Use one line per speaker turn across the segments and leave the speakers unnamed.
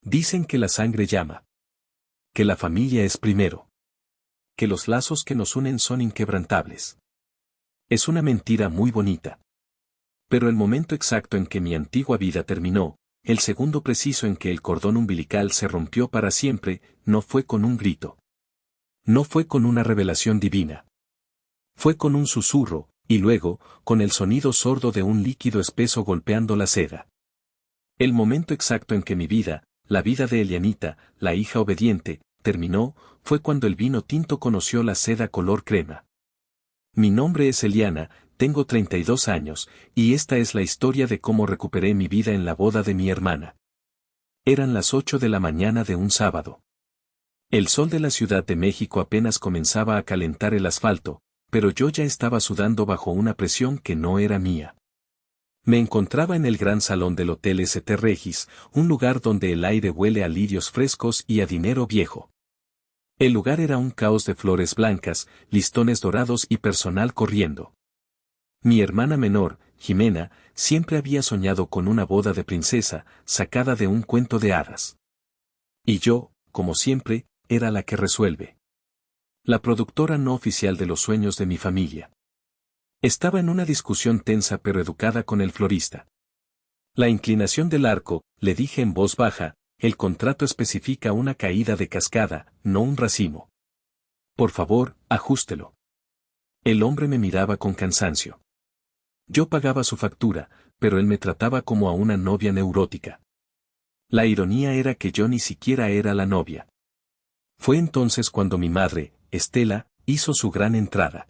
Dicen que la sangre llama. Que la familia es primero. Que los lazos que nos unen son inquebrantables. Es una mentira muy bonita. Pero el momento exacto en que mi antigua vida terminó, el segundo preciso en que el cordón umbilical se rompió para siempre, no fue con un grito. No fue con una revelación divina. Fue con un susurro, y luego, con el sonido sordo de un líquido espeso golpeando la seda. El momento exacto en que mi vida, la vida de Elianita, la hija obediente, terminó, fue cuando el vino tinto conoció la seda color crema. Mi nombre es Eliana, tengo 32 años, y esta es la historia de cómo recuperé mi vida en la boda de mi hermana. Eran las 8 de la mañana de un sábado. El sol de la Ciudad de México apenas comenzaba a calentar el asfalto, pero yo ya estaba sudando bajo una presión que no era mía. Me encontraba en el gran salón del Hotel St. Regis, un lugar donde el aire huele a lirios frescos y a dinero viejo. El lugar era un caos de flores blancas, listones dorados y personal corriendo. Mi hermana menor, Jimena, siempre había soñado con una boda de princesa, sacada de un cuento de hadas. Y yo, como siempre, era la que resuelve. La productora no oficial de los sueños de mi familia. Estaba en una discusión tensa pero educada con el florista. La inclinación del arco, le dije en voz baja, el contrato especifica una caída de cascada, no un racimo. Por favor, ajústelo. El hombre me miraba con cansancio. Yo pagaba su factura, pero él me trataba como a una novia neurótica. La ironía era que yo ni siquiera era la novia. Fue entonces cuando mi madre, Estela, hizo su gran entrada.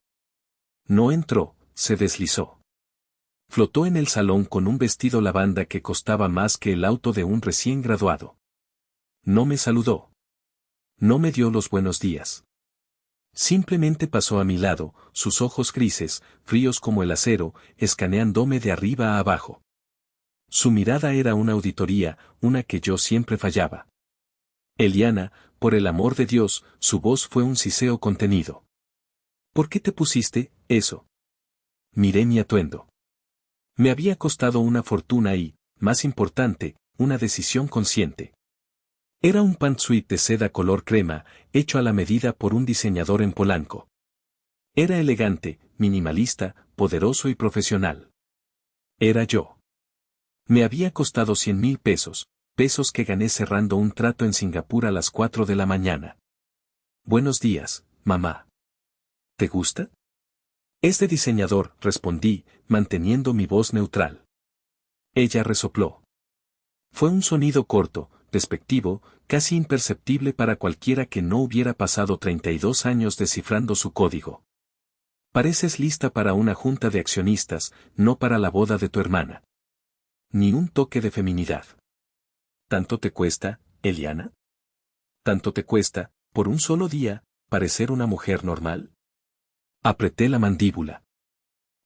No entró, se deslizó. Flotó en el salón con un vestido lavanda que costaba más que el auto de un recién graduado. No me saludó. No me dio los buenos días. Simplemente pasó a mi lado, sus ojos grises, fríos como el acero, escaneándome de arriba a abajo. Su mirada era una auditoría, una que yo siempre fallaba. Eliana, por el amor de Dios, su voz fue un siseo contenido. ¿Por qué te pusiste eso? Miré mi atuendo. Me había costado una fortuna y, más importante, una decisión consciente. Era un pantsuit de seda color crema, hecho a la medida por un diseñador en Polanco. Era elegante, minimalista, poderoso y profesional. Era yo. Me había costado 100,000 pesos, pesos que gané cerrando un trato en Singapur a las 4 de la mañana. Buenos días, mamá. ¿Te gusta? Es de diseñador, respondí, manteniendo mi voz neutral. Ella resopló. Fue un sonido corto, despectivo, casi imperceptible para cualquiera que no hubiera pasado 32 años descifrando su código. Pareces lista para una junta de accionistas, no para la boda de tu hermana. Ni un toque de feminidad. ¿Tanto te cuesta, Eliana? ¿Tanto te cuesta, por un solo día, parecer una mujer normal? Apreté la mandíbula.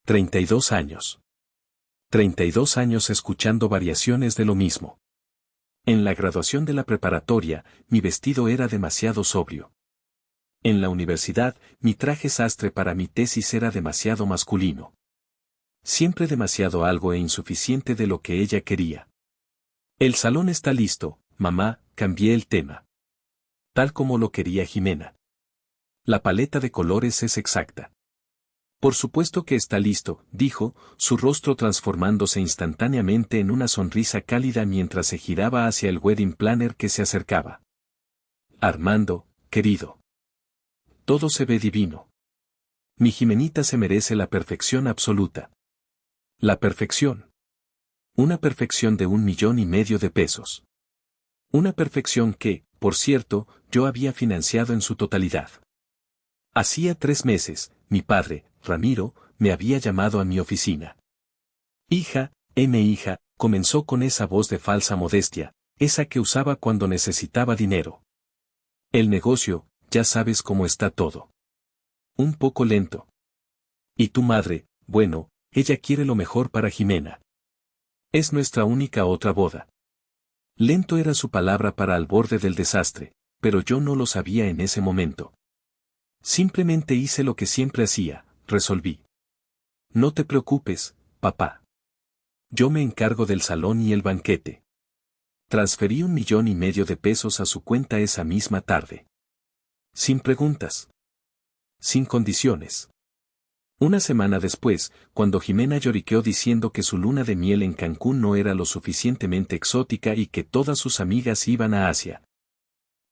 32 años. 32 años escuchando variaciones de lo mismo. En la graduación de la preparatoria, mi vestido era demasiado sobrio. En la universidad, mi traje sastre para mi tesis era demasiado masculino. Siempre demasiado algo e insuficiente de lo que ella quería. El salón está listo, mamá, cambié el tema. Tal como lo quería Jimena. La paleta de colores es exacta. Por supuesto que está listo, dijo, su rostro transformándose instantáneamente en una sonrisa cálida mientras se giraba hacia el wedding planner que se acercaba. Armando, querido. Todo se ve divino. Mi Jimenita se merece la perfección absoluta. La perfección. Una perfección de 1,5 millones de pesos. Una perfección que, por cierto, yo había financiado en su totalidad. Hacía 3 meses, mi padre, Ramiro, me había llamado a mi oficina. Hija, hija, comenzó con esa voz de falsa modestia, esa que usaba cuando necesitaba dinero. El negocio, ya sabes cómo está todo. Un poco lento. Y tu madre, bueno, ella quiere lo mejor para Jimena. Es nuestra única otra boda. Lento era su palabra para al borde del desastre, pero yo no lo sabía en ese momento. Simplemente hice lo que siempre hacía, resolví. No te preocupes, papá. Yo me encargo del salón y el banquete. Transferí 1,5 millones de pesos a su cuenta esa misma tarde. Sin preguntas. Sin condiciones. Una semana después, cuando Jimena lloriqueó diciendo que su luna de miel en Cancún no era lo suficientemente exótica y que todas sus amigas iban a Asia.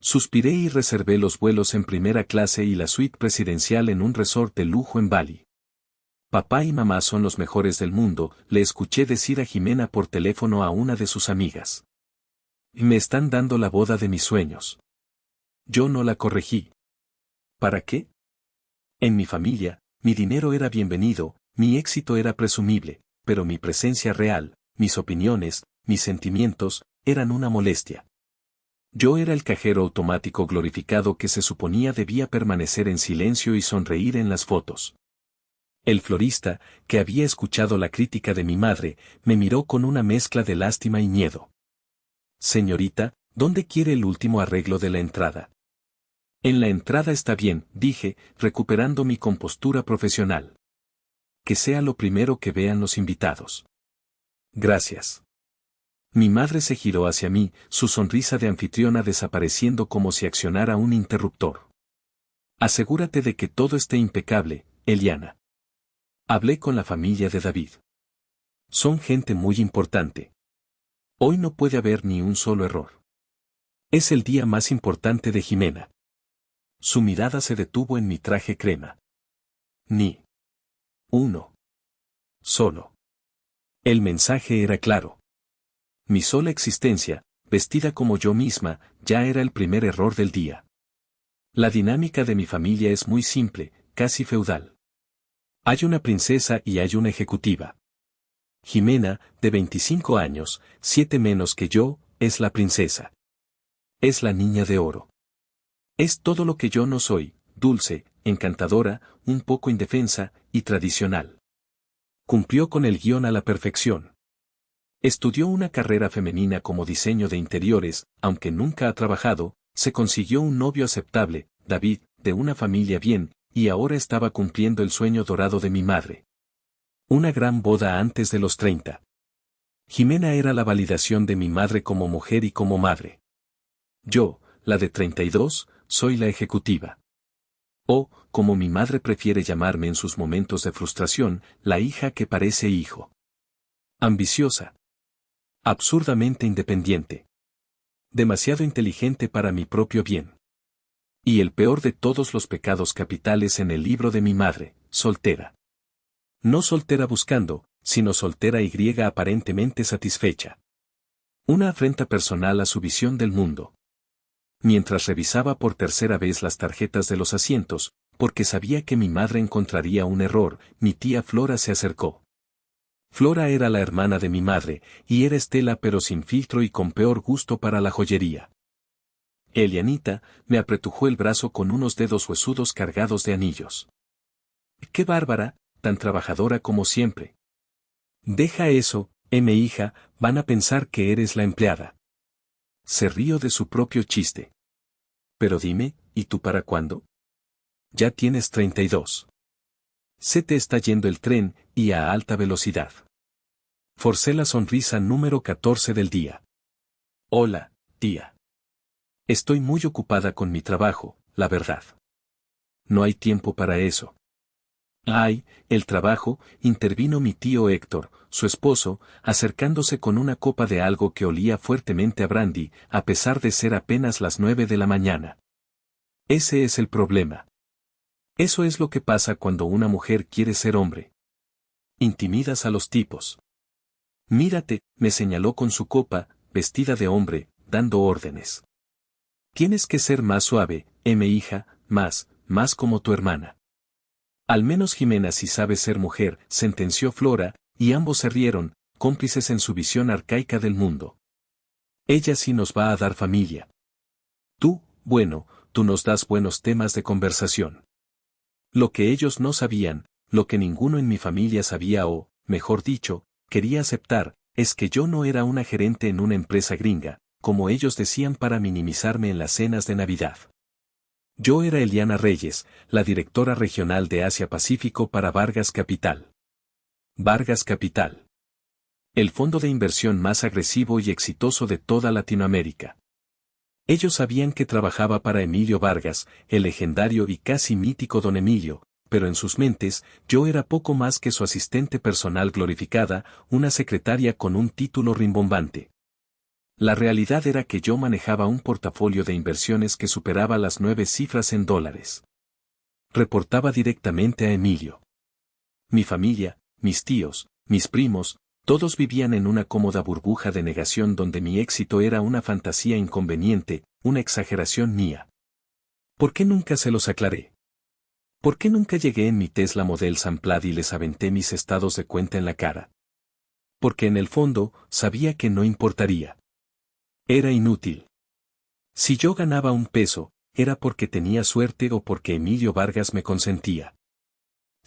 Suspiré y reservé los vuelos en primera clase y la suite presidencial en un resort de lujo en Bali. Papá y mamá son los mejores del mundo, le escuché decir a Jimena por teléfono a una de sus amigas. Me están dando la boda de mis sueños. Yo no la corregí. ¿Para qué? En mi familia, mi dinero era bienvenido, mi éxito era presumible, pero mi presencia real, mis opiniones, mis sentimientos, eran una molestia. Yo era el cajero automático glorificado que se suponía debía permanecer en silencio y sonreír en las fotos. El florista, que había escuchado la crítica de mi madre, me miró con una mezcla de lástima y miedo. Señorita, ¿dónde quiere el último arreglo de la entrada? En la entrada está bien, dije, recuperando mi compostura profesional. Que sea lo primero que vean los invitados. Gracias. Mi madre se giró hacia mí, su sonrisa de anfitriona desapareciendo como si accionara un interruptor. Asegúrate de que todo esté impecable, Eliana. Hablé con la familia de David. Son gente muy importante. Hoy no puede haber ni un solo error. Es el día más importante de Jimena. Su mirada se detuvo en mi traje crema. Ni uno. Solo. El mensaje era claro. Mi sola existencia, vestida como yo misma, ya era el primer error del día. La dinámica de mi familia es muy simple, casi feudal. Hay una princesa y hay una ejecutiva. Jimena, de 25 años, 7 menos que yo, es la princesa. Es la niña de oro. Es todo lo que yo no soy, dulce, encantadora, un poco indefensa y tradicional. Cumplió con el guión a la perfección. Estudió una carrera femenina como diseño de interiores, aunque nunca ha trabajado, se consiguió un novio aceptable, David, de una familia bien, y ahora estaba cumpliendo el sueño dorado de mi madre. Una gran boda antes de los 30. Jimena era la validación de mi madre como mujer y como madre. Yo, la de 32, soy la ejecutiva. O, como mi madre prefiere llamarme en sus momentos de frustración, la hija que parece hijo. Ambiciosa. Absurdamente independiente. Demasiado inteligente para mi propio bien. Y el peor de todos los pecados capitales en el libro de mi madre, soltera. No soltera buscando, sino soltera y aparentemente satisfecha. Una afrenta personal a su visión del mundo. Mientras revisaba por tercera vez las tarjetas de los asientos, porque sabía que mi madre encontraría un error, mi tía Flora se acercó. Flora era la hermana de mi madre, y era Estela pero sin filtro y con peor gusto para la joyería. Elianita, me apretujó el brazo con unos dedos huesudos cargados de anillos. ¡Qué bárbara, tan trabajadora como siempre! Deja eso, hija, van a pensar que eres la empleada. Se rió de su propio chiste. Pero dime, ¿y tú para cuándo? Ya tienes 32. Se te está yendo el tren, y a alta velocidad. Forcé la sonrisa número 14 del día. Hola, tía. Estoy muy ocupada con mi trabajo, la verdad. No hay tiempo para eso. Ay, el trabajo, intervino mi tío Héctor, su esposo, acercándose con una copa de algo que olía fuertemente a brandy, a pesar de ser apenas las 9 de la mañana. Ese es el problema. Eso es lo que pasa cuando una mujer quiere ser hombre. Intimidas a los tipos. Mírate, me señaló con su copa, vestida de hombre, dando órdenes. Tienes que ser más suave, hija, más como tu hermana. Al menos Jimena sí sabe ser mujer, sentenció Flora, y ambos se rieron, cómplices en su visión arcaica del mundo. Ella sí nos va a dar familia. Tú, bueno, tú nos das buenos temas de conversación. Lo que ellos no sabían, lo que ninguno en mi familia sabía o, mejor dicho, quería aceptar, es que yo no era una gerente en una empresa gringa, como ellos decían para minimizarme en las cenas de Navidad. Yo era Eliana Reyes, la directora regional de Asia-Pacífico para Vargas Capital. Vargas Capital. El fondo de inversión más agresivo y exitoso de toda Latinoamérica. Ellos sabían que trabajaba para Emilio Vargas, el legendario y casi mítico Don Emilio, pero en sus mentes, yo era poco más que su asistente personal glorificada, una secretaria con un título rimbombante. La realidad era que yo manejaba un portafolio de inversiones que superaba las 9 cifras en dólares. Reportaba directamente a Emilio. Mi familia, mis tíos, mis primos, todos vivían en una cómoda burbuja de negación donde mi éxito era una fantasía inconveniente, una exageración mía. ¿Por qué nunca se los aclaré? ¿Por qué nunca llegué en mi Tesla Model San Plaid y les aventé mis estados de cuenta en la cara? Porque en el fondo, sabía que no importaría. Era inútil. Si yo ganaba un peso, era porque tenía suerte o porque Emilio Vargas me consentía.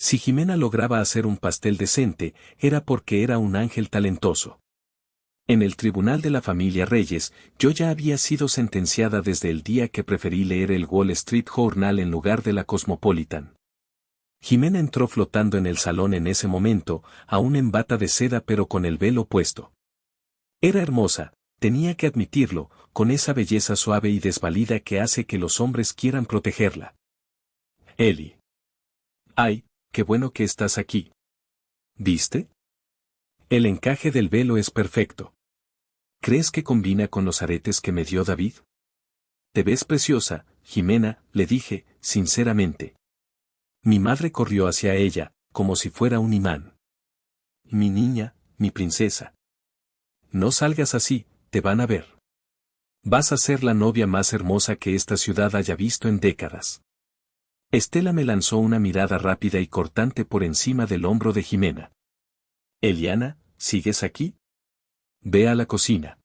Si Jimena lograba hacer un pastel decente, era porque era un ángel talentoso. En el tribunal de la familia Reyes, yo ya había sido sentenciada desde el día que preferí leer el Wall Street Journal en lugar de la Cosmopolitan. Jimena entró flotando en el salón en ese momento, aún en bata de seda pero con el velo puesto. Era hermosa, tenía que admitirlo, con esa belleza suave y desvalida que hace que los hombres quieran protegerla. Eli. Ay, qué bueno que estás aquí. ¿Viste? El encaje del velo es perfecto. ¿Crees que combina con los aretes que me dio David? Te ves preciosa, Jimena, le dije, sinceramente. Mi madre corrió hacia ella, como si fuera un imán. Mi niña, mi princesa. No salgas así, te van a ver. Vas a ser la novia más hermosa que esta ciudad haya visto en décadas. Estela me lanzó una mirada rápida y cortante por encima del hombro de Jimena. Eliana, ¿sigues aquí? Ve a la cocina.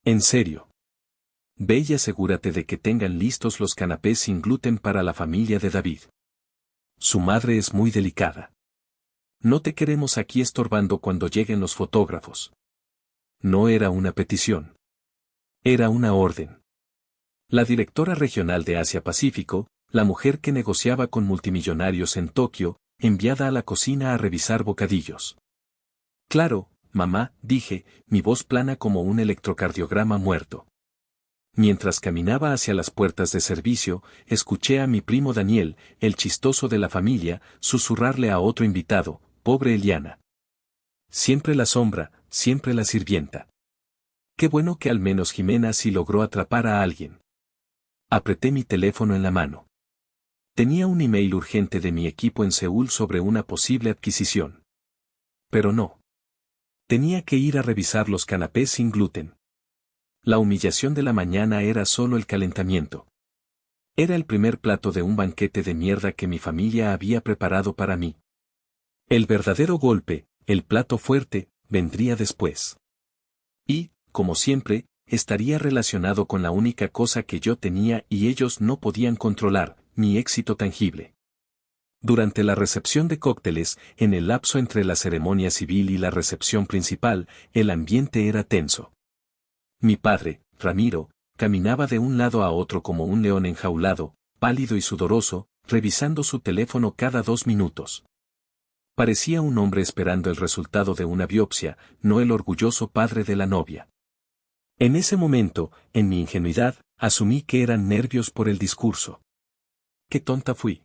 En serio. Ve y asegúrate de que tengan listos los canapés sin gluten para la familia de David. Su madre es muy delicada. No te queremos aquí estorbando cuando lleguen los fotógrafos. No era una petición. Era una orden. La directora regional de Asia-Pacífico, la mujer que negociaba con multimillonarios en Tokio, enviada a la cocina a revisar bocadillos. Claro, mamá, dije, mi voz plana como un electrocardiograma muerto. Mientras caminaba hacia las puertas de servicio, escuché a mi primo Daniel, el chistoso de la familia, susurrarle a otro invitado, pobre Eliana. Siempre la sombra, siempre la sirvienta. Qué bueno que al menos Jimena sí logró atrapar a alguien. Apreté mi teléfono en la mano. Tenía un email urgente de mi equipo en Seúl sobre una posible adquisición. Pero no. Tenía que ir a revisar los canapés sin gluten. La humillación de la mañana era solo el calentamiento. Era el primer plato de un banquete de mierda que mi familia había preparado para mí. El verdadero golpe, el plato fuerte, vendría después. Y, como siempre, estaría relacionado con la única cosa que yo tenía y ellos no podían controlar, mi éxito tangible. Durante la recepción de cócteles, en el lapso entre la ceremonia civil y la recepción principal, el ambiente era tenso. Mi padre, Ramiro, caminaba de un lado a otro como un león enjaulado, pálido y sudoroso, revisando su teléfono cada 2 minutos. Parecía un hombre esperando el resultado de una biopsia, no el orgulloso padre de la novia. En ese momento, en mi ingenuidad, asumí que eran nervios por el discurso. ¡Qué tonta fui!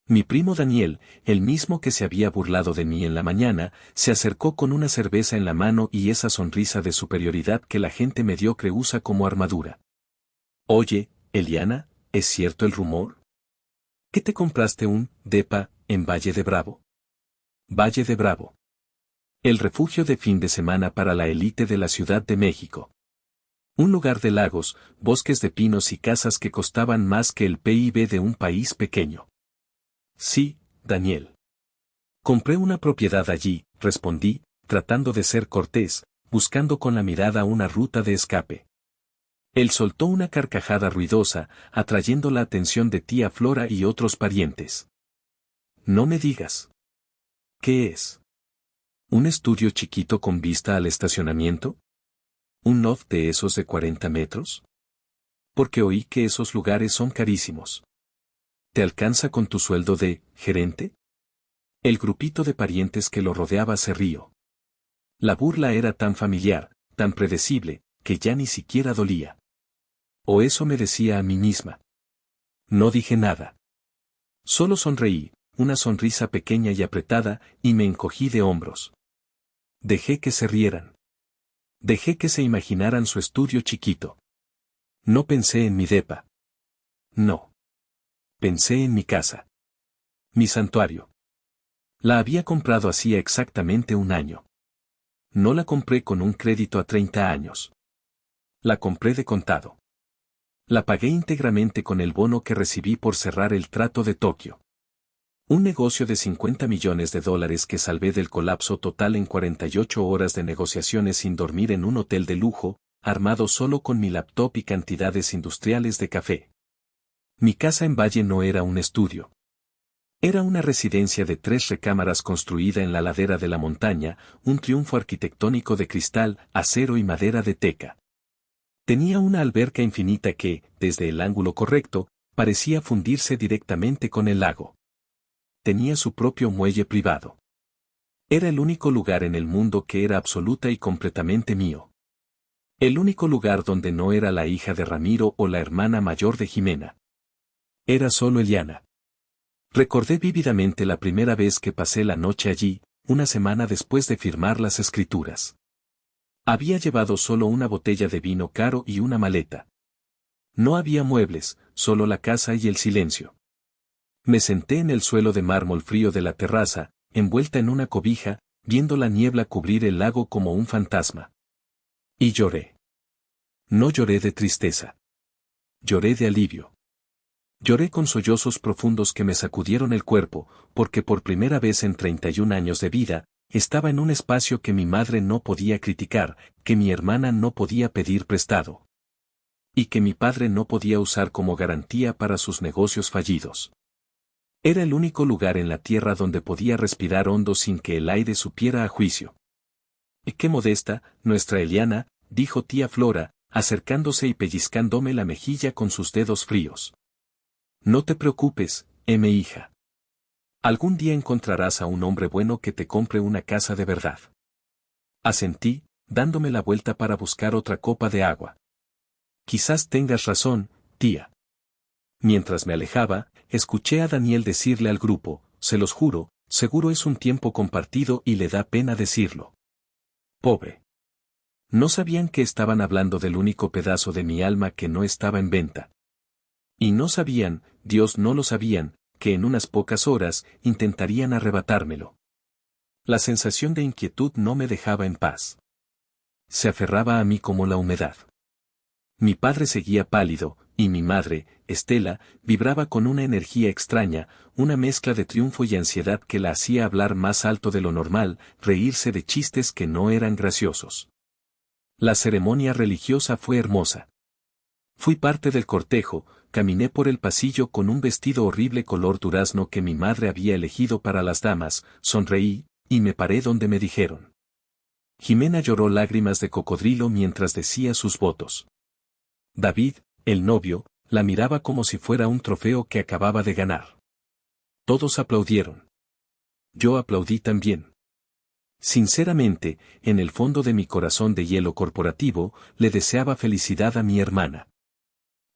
Mi primo Daniel, el mismo que se había burlado de mí en la mañana, se acercó con una cerveza en la mano y esa sonrisa de superioridad que la gente mediocre usa como armadura. Oye, Eliana, ¿es cierto el rumor? ¿Que te compraste un depa en Valle de Bravo? Valle de Bravo. El refugio de fin de semana para la élite de la Ciudad de México. Un lugar de lagos, bosques de pinos y casas que costaban más que el PIB de un país pequeño. Sí, Daniel. Compré una propiedad allí, respondí, tratando de ser cortés, buscando con la mirada una ruta de escape. Él soltó una carcajada ruidosa, atrayendo la atención de tía Flora y otros parientes. No me digas. ¿Qué es? ¿Un estudio chiquito con vista al estacionamiento? ¿Un loft de esos de 40 metros? Porque oí que esos lugares son carísimos. ¿Te alcanza con tu sueldo de gerente? El grupito de parientes que lo rodeaba se rió. La burla era tan familiar, tan predecible, que ya ni siquiera dolía. O eso me decía a mí misma. No dije nada. Solo sonreí, una sonrisa pequeña y apretada, y me encogí de hombros. Dejé que se rieran. Dejé que se imaginaran su estudio chiquito. No pensé en mi depa. No. Pensé en mi casa. Mi santuario. La había comprado hacía exactamente un año. No la compré con un crédito a 30 años. La compré de contado. La pagué íntegramente con el bono que recibí por cerrar el trato de Tokio. Un negocio de $50 millones que salvé del colapso total en 48 horas de negociaciones sin dormir en un hotel de lujo, armado solo con mi laptop y cantidades industriales de café. Mi casa en Valle no era un estudio. Era una residencia de 3 recámaras construida en la ladera de la montaña, un triunfo arquitectónico de cristal, acero y madera de teca. Tenía una alberca infinita que, desde el ángulo correcto, parecía fundirse directamente con el lago. Tenía su propio muelle privado. Era el único lugar en el mundo que era absoluta y completamente mío. El único lugar donde no era la hija de Ramiro o la hermana mayor de Jimena. Era solo Eliana. Recordé vívidamente la primera vez que pasé la noche allí, una semana después de firmar las escrituras. Había llevado solo una botella de vino caro y una maleta. No había muebles, solo la casa y el silencio. Me senté en el suelo de mármol frío de la terraza, envuelta en una cobija, viendo la niebla cubrir el lago como un fantasma. Y lloré. No lloré de tristeza. Lloré de alivio. Lloré con sollozos profundos que me sacudieron el cuerpo, porque por primera vez en 31 años de vida, estaba en un espacio que mi madre no podía criticar, que mi hermana no podía pedir prestado. Y que mi padre no podía usar como garantía para sus negocios fallidos. Era el único lugar en la tierra donde podía respirar hondo sin que el aire supiera a juicio. «Y qué modesta, nuestra Eliana», dijo tía Flora, acercándose y pellizcándome la mejilla con sus dedos fríos. «No te preocupes, mi hija. Algún día encontrarás a un hombre bueno que te compre una casa de verdad». Asentí, dándome la vuelta para buscar otra copa de agua. «Quizás tengas razón, tía». Mientras me alejaba, escuché a Daniel decirle al grupo, «Se los juro, seguro es un tiempo compartido y le da pena decirlo». Pobre. No sabían que estaban hablando del único pedazo de mi alma que no estaba en venta. Y no sabían, Dios no lo sabían, que en unas pocas horas intentarían arrebatármelo. La sensación de inquietud no me dejaba en paz. Se aferraba a mí como la humedad. Mi padre seguía pálido, y mi madre, Estela, vibraba con una energía extraña, una mezcla de triunfo y ansiedad que la hacía hablar más alto de lo normal, reírse de chistes que no eran graciosos. La ceremonia religiosa fue hermosa. Fui parte del cortejo, caminé por el pasillo con un vestido horrible color durazno que mi madre había elegido para las damas, sonreí, y me paré donde me dijeron. Jimena lloró lágrimas de cocodrilo mientras decía sus votos. David, el novio, la miraba como si fuera un trofeo que acababa de ganar. Todos aplaudieron. Yo aplaudí también. Sinceramente, en el fondo de mi corazón de hielo corporativo, le deseaba felicidad a mi hermana.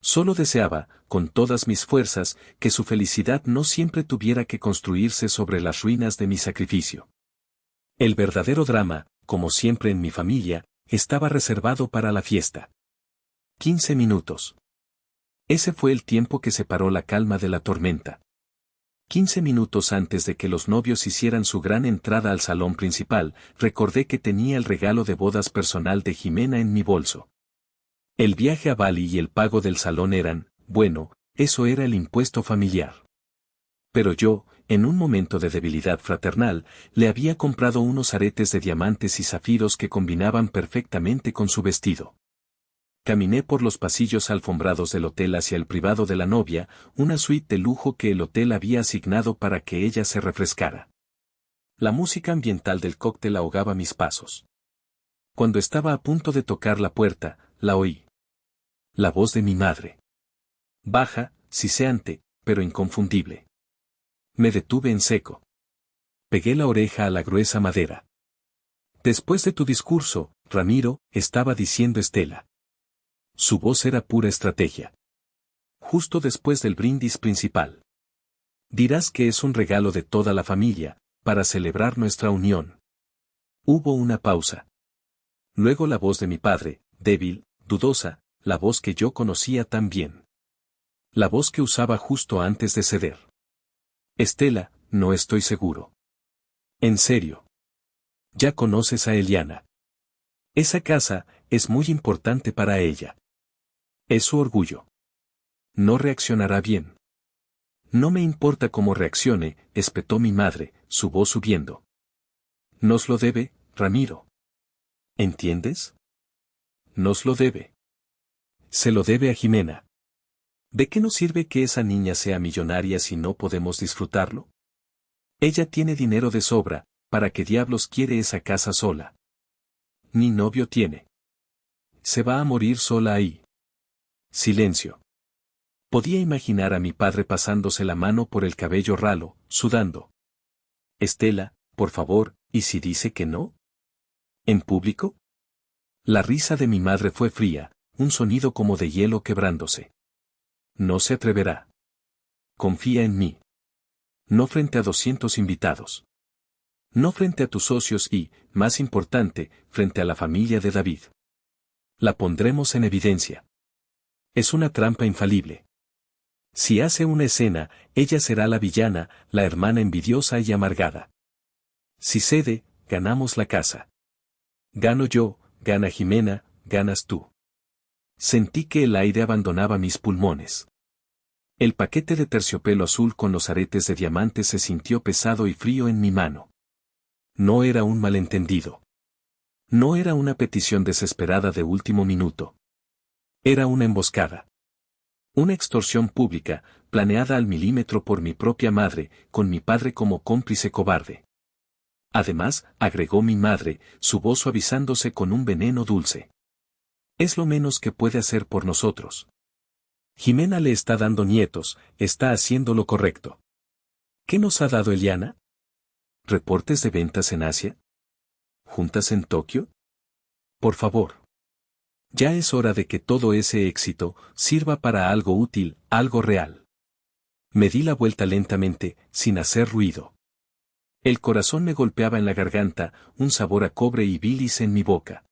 Solo deseaba, con todas mis fuerzas, que su felicidad no siempre tuviera que construirse sobre las ruinas de mi sacrificio. El verdadero drama, como siempre en mi familia, estaba reservado para la fiesta. 15 minutos. Ese fue el tiempo que separó la calma de la tormenta. 15 minutos antes de que los novios hicieran su gran entrada al salón principal, recordé que tenía el regalo de bodas personal de Jimena en mi bolso. El viaje a Bali y el pago del salón eran, bueno, eso era el impuesto familiar. Pero yo, en un momento de debilidad fraternal, le había comprado unos aretes de diamantes y zafiros que combinaban perfectamente con su vestido. Caminé por los pasillos alfombrados del hotel hacia el privado de la novia, una suite de lujo que el hotel había asignado para que ella se refrescara. La música ambiental del cóctel ahogaba mis pasos. Cuando estaba a punto de tocar la puerta, la oí. La voz de mi madre. Baja, siseante, pero inconfundible. Me detuve en seco. Pegué la oreja a la gruesa madera. Después de tu discurso, Ramiro, estaba diciendo Estela. Su voz era pura estrategia. Justo después del brindis principal. Dirás que es un regalo de toda la familia, para celebrar nuestra unión. Hubo una pausa. Luego la voz de mi padre, débil, dudosa, la voz que yo conocía tan bien. La voz que usaba justo antes de ceder. Estela, no estoy seguro. En serio. Ya conoces a Eliana. Esa casa es muy importante para ella. Es su orgullo. No reaccionará bien. No me importa cómo reaccione, espetó mi madre, su voz subiendo. Nos lo debe, Ramiro. ¿Entiendes? Nos lo debe. Se lo debe a Jimena. ¿De qué nos sirve que esa niña sea millonaria si no podemos disfrutarlo? Ella tiene dinero de sobra, ¿para qué diablos quiere esa casa sola? Ni novio tiene. Se va a morir sola ahí. Silencio. Podía imaginar a mi padre pasándose la mano por el cabello ralo, sudando. Estela, por favor, ¿y si dice que no? ¿En público? La risa de mi madre fue fría, un sonido como de hielo quebrándose. No se atreverá. Confía en mí. No frente a 200 invitados. No frente a tus socios y, más importante, frente a la familia de David. La pondremos en evidencia. Es una trampa infalible. Si hace una escena, ella será la villana, la hermana envidiosa y amargada. Si cede, ganamos la casa. Gano yo, gana Jimena, ganas tú. Sentí que el aire abandonaba mis pulmones. El paquete de terciopelo azul con los aretes de diamante se sintió pesado y frío en mi mano. No era un malentendido. No era una petición desesperada de último minuto. Era una emboscada. Una extorsión pública, planeada al milímetro por mi propia madre, con mi padre como cómplice cobarde. Además, agregó mi madre, su voz suavizándose con un veneno dulce. Es lo menos que puede hacer por nosotros. Jimena le está dando nietos, está haciendo lo correcto. ¿Qué nos ha dado Eliana? ¿Reportes de ventas en Asia? ¿Juntas en Tokio? Por favor. Ya es hora de que todo ese éxito sirva para algo útil, algo real. Me di la vuelta lentamente, sin hacer ruido. El corazón me golpeaba en la garganta, un sabor a cobre y bilis en mi boca.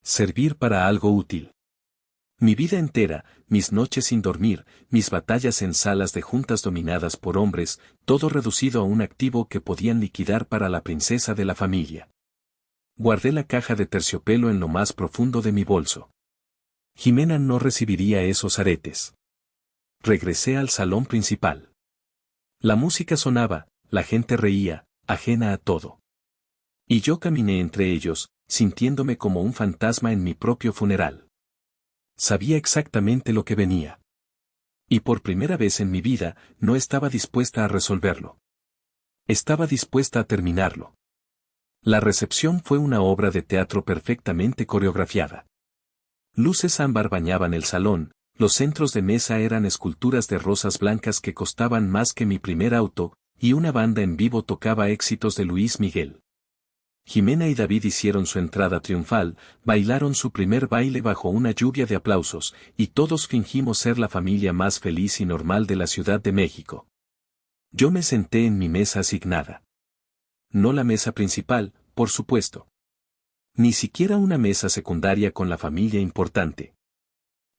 Servir para algo útil. Mi vida entera, mis noches sin dormir, mis batallas en salas de juntas dominadas por hombres, todo reducido a un activo que podían liquidar para la princesa de la familia. Guardé la caja de terciopelo en lo más profundo de mi bolso. Jimena no recibiría esos aretes. Regresé al salón principal. La música sonaba, la gente reía, ajena a todo. Y yo caminé entre ellos, sintiéndome como un fantasma en mi propio funeral. Sabía exactamente lo que venía. Y por primera vez en mi vida, no estaba dispuesta a resolverlo. Estaba dispuesta a terminarlo. La recepción fue una obra de teatro perfectamente coreografiada. Luces ámbar bañaban el salón, los centros de mesa eran esculturas de rosas blancas que costaban más que mi primer auto, y una banda en vivo tocaba éxitos de Luis Miguel. Jimena y David hicieron su entrada triunfal, bailaron su primer baile bajo una lluvia de aplausos, y todos fingimos ser la familia más feliz y normal de la Ciudad de México. Yo me senté en mi mesa asignada. No la mesa principal, por supuesto. Ni siquiera una mesa secundaria con la familia importante.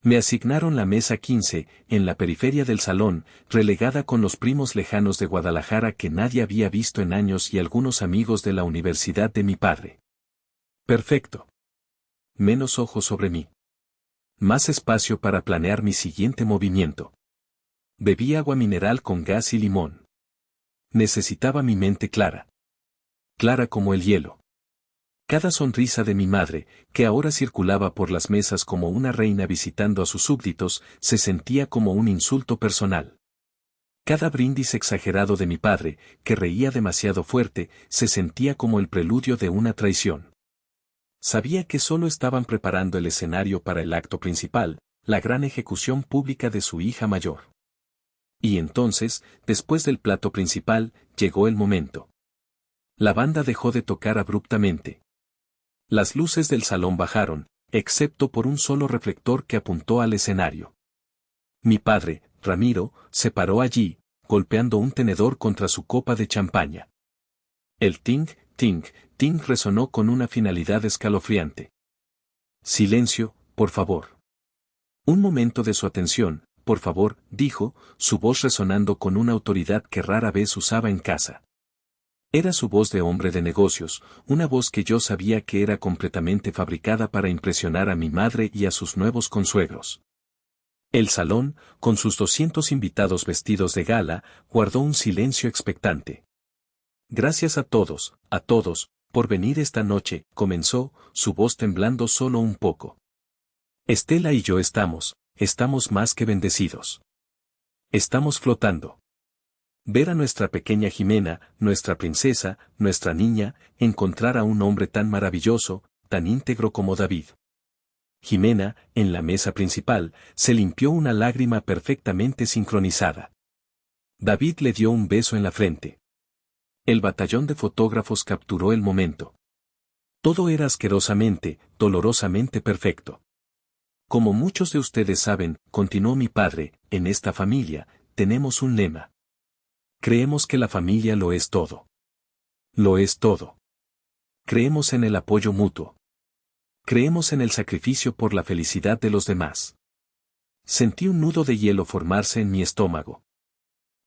Me asignaron la mesa 15, en la periferia del salón, relegada con los primos lejanos de Guadalajara que nadie había visto en años y algunos amigos de la universidad de mi padre. Perfecto. Menos ojos sobre mí. Más espacio para planear mi siguiente movimiento. Bebí agua mineral con gas y limón. Necesitaba mi mente clara. Clara como el hielo. Cada sonrisa de mi madre, que ahora circulaba por las mesas como una reina visitando a sus súbditos, se sentía como un insulto personal. Cada brindis exagerado de mi padre, que reía demasiado fuerte, se sentía como el preludio de una traición. Sabía que solo estaban preparando el escenario para el acto principal, la gran ejecución pública de su hija mayor. Y entonces, después del plato principal, llegó el momento. La banda dejó de tocar abruptamente. Las luces del salón bajaron, excepto por un solo reflector que apuntó al escenario. Mi padre, Ramiro, se paró allí, golpeando un tenedor contra su copa de champaña. El ting, ting, ting resonó con una finalidad escalofriante. Silencio, por favor. Un momento de su atención, por favor, dijo, su voz resonando con una autoridad que rara vez usaba en casa. Era su voz de hombre de negocios, una voz que yo sabía que era completamente fabricada para impresionar a mi madre y a sus nuevos consuegros. El salón, con sus 200 invitados vestidos de gala, guardó un silencio expectante. Gracias a todos, por venir esta noche, comenzó, su voz temblando solo un poco. Estela y yo estamos más que bendecidos. Estamos flotando. Ver a nuestra pequeña Jimena, nuestra princesa, nuestra niña, encontrar a un hombre tan maravilloso, tan íntegro como David. Jimena, en la mesa principal, se limpió una lágrima perfectamente sincronizada. David le dio un beso en la frente. El batallón de fotógrafos capturó el momento. Todo era asquerosamente, dolorosamente perfecto. Como muchos de ustedes saben, continuó mi padre, en esta familia, tenemos un lema. Creemos que la familia lo es todo. Lo es todo. Creemos en el apoyo mutuo. Creemos en el sacrificio por la felicidad de los demás. Sentí un nudo de hielo formarse en mi estómago.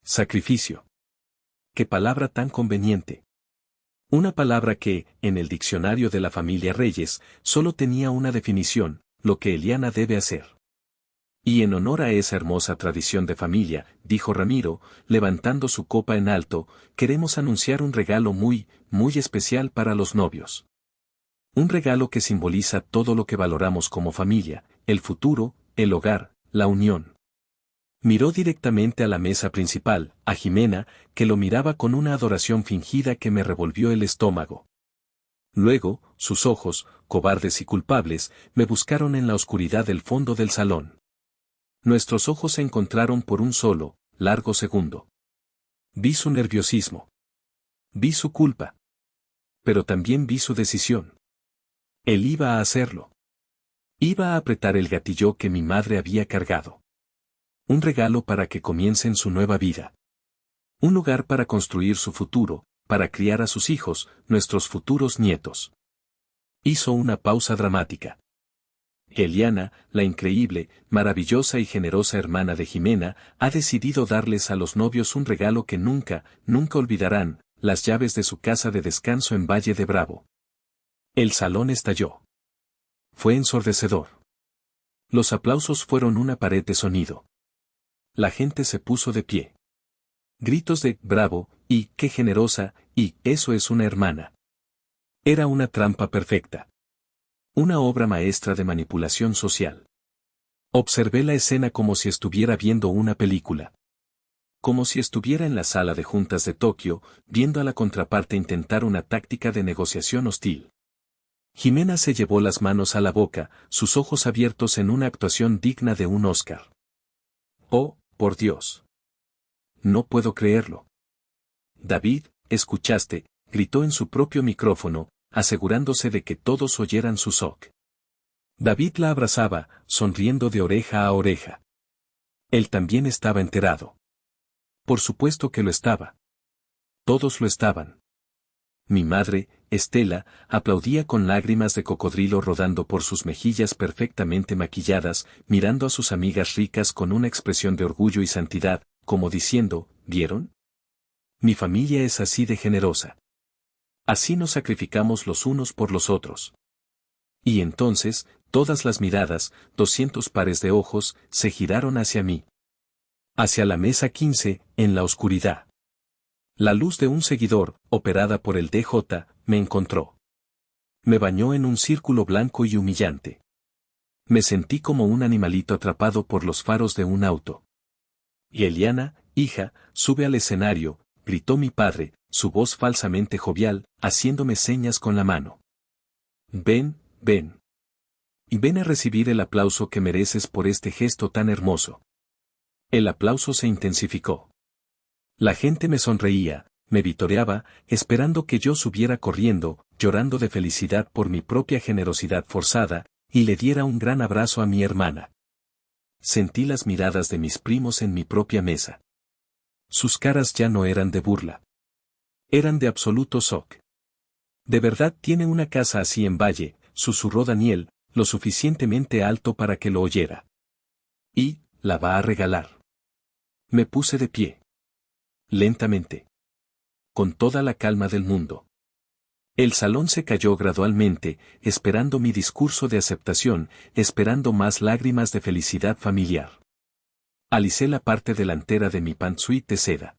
Sacrificio. Qué palabra tan conveniente. Una palabra que, en el diccionario de la familia Reyes, solo tenía una definición, lo que Eliana debe hacer. Y en honor a esa hermosa tradición de familia, dijo Ramiro, levantando su copa en alto, queremos anunciar un regalo muy, muy especial para los novios. Un regalo que simboliza todo lo que valoramos como familia, el futuro, el hogar, la unión. Miró directamente a la mesa principal, a Jimena, que lo miraba con una adoración fingida que me revolvió el estómago. Luego, sus ojos, cobardes y culpables, me buscaron en la oscuridad del fondo del salón. Nuestros ojos se encontraron por un solo, largo segundo. Vi su nerviosismo. Vi su culpa. Pero también vi su decisión. Él iba a hacerlo. Iba a apretar el gatillo que mi madre había cargado. Un regalo para que comiencen su nueva vida. Un lugar para construir su futuro, para criar a sus hijos, nuestros futuros nietos. Hizo una pausa dramática. Eliana, la increíble, maravillosa y generosa hermana de Jimena, ha decidido darles a los novios un regalo que nunca, nunca olvidarán, las llaves de su casa de descanso en Valle de Bravo. El salón estalló. Fue ensordecedor. Los aplausos fueron una pared de sonido. La gente se puso de pie. Gritos de «bravo» y «qué generosa» y «eso es una hermana». Era una trampa perfecta. Una obra maestra de manipulación social. Observé la escena como si estuviera viendo una película. Como si estuviera en la sala de juntas de Tokio, viendo a la contraparte intentar una táctica de negociación hostil. Jimena se llevó las manos a la boca, sus ojos abiertos en una actuación digna de un Oscar. Oh, por Dios. No puedo creerlo. David, ¿escuchaste?, gritó en su propio micrófono, asegurándose de que todos oyeran su shock. David la abrazaba, sonriendo de oreja a oreja. Él también estaba enterado. Por supuesto que lo estaba. Todos lo estaban. Mi madre, Estela, aplaudía con lágrimas de cocodrilo rodando por sus mejillas perfectamente maquilladas, mirando a sus amigas ricas con una expresión de orgullo y santidad, como diciendo, ¿vieron? Mi familia es así de generosa. Así nos sacrificamos los unos por los otros. Y entonces, todas las miradas, 200 pares de ojos, se giraron hacia mí. Hacia la mesa 15, en la oscuridad. La luz de un seguidor, operada por el DJ, me encontró. Me bañó en un círculo blanco y humillante. Me sentí como un animalito atrapado por los faros de un auto. Y Eliana, hija, sube al escenario, gritó mi padre, su voz falsamente jovial, haciéndome señas con la mano. Ven, ven. Y ven a recibir el aplauso que mereces por este gesto tan hermoso. El aplauso se intensificó. La gente me sonreía, Me vitoreaba, esperando que yo subiera corriendo, llorando de felicidad por mi propia generosidad forzada, y le diera un gran abrazo a mi hermana. Sentí las miradas de mis primos en mi propia mesa. Sus caras ya no eran de burla. Eran de absoluto shock. ¿De verdad tiene una casa así en Valle?, susurró Daniel, lo suficientemente alto para que lo oyera. ¿Y la va a regalar? Me puse de pie. Lentamente. Con toda la calma del mundo. El salón se cayó gradualmente, esperando mi discurso de aceptación, esperando más lágrimas de felicidad familiar. Alicé la parte delantera de mi pantsuit de seda.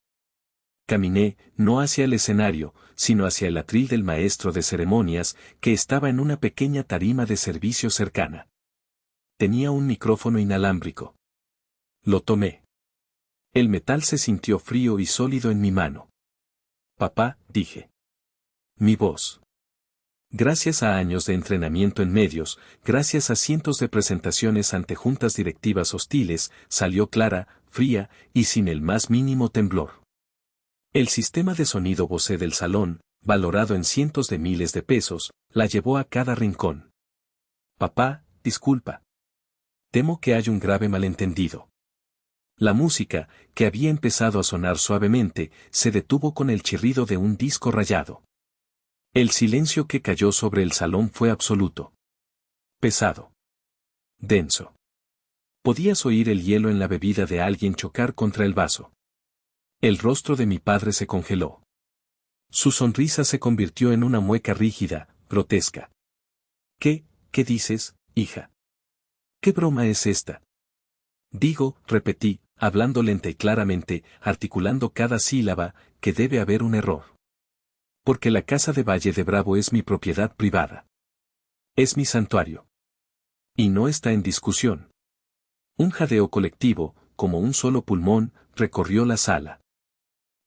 Caminé, no hacia el escenario, sino hacia el atril del maestro de ceremonias, que estaba en una pequeña tarima de servicio cercana. Tenía un micrófono inalámbrico. Lo tomé. El metal se sintió frío y sólido en mi mano. Papá, dije. Mi voz. Gracias a años de entrenamiento en medios, gracias a cientos de presentaciones ante juntas directivas hostiles, salió clara, fría y sin el más mínimo temblor. El sistema de sonido Bose del salón, valorado en cientos de miles de pesos, la llevó a cada rincón. Papá, disculpa. Temo que hay un grave malentendido. La música, que había empezado a sonar suavemente, se detuvo con el chirrido de un disco rayado. El silencio que cayó sobre el salón fue absoluto. Pesado. Denso. Podías oír el hielo en la bebida de alguien chocar contra el vaso. El rostro de mi padre se congeló. Su sonrisa se convirtió en una mueca rígida, grotesca. ¿Qué dices, hija? ¿Qué broma es esta? Digo, repetí, hablando lenta y claramente, articulando cada sílaba, que debe haber un error. Porque la casa de Valle de Bravo es mi propiedad privada. Es mi santuario. Y no está en discusión. Un jadeo colectivo, como un solo pulmón, recorrió la sala.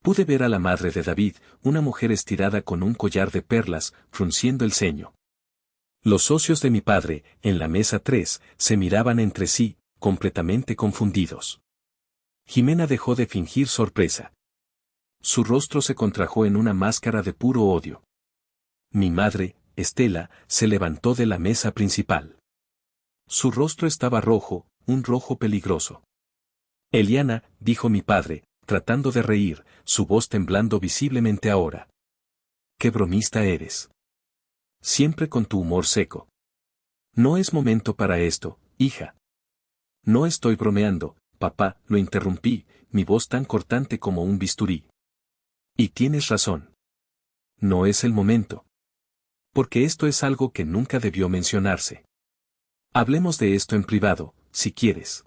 Pude ver a la madre de David, una mujer estirada con un collar de perlas, frunciendo el ceño. Los socios de mi padre, en la mesa 3, se miraban entre sí, completamente confundidos. Jimena dejó de fingir sorpresa. Su rostro se contrajo en una máscara de puro odio. Mi madre, Estela, se levantó de la mesa principal. Su rostro estaba rojo, un rojo peligroso. Eliana, dijo mi padre, tratando de reír, su voz temblando visiblemente ahora. ¡Qué bromista eres! Siempre con tu humor seco. No es momento para esto, hija. No estoy bromeando, papá, lo interrumpí, mi voz tan cortante como un bisturí. Y tienes razón. No es el momento. Porque esto es algo que nunca debió mencionarse. Hablemos de esto en privado, si quieres.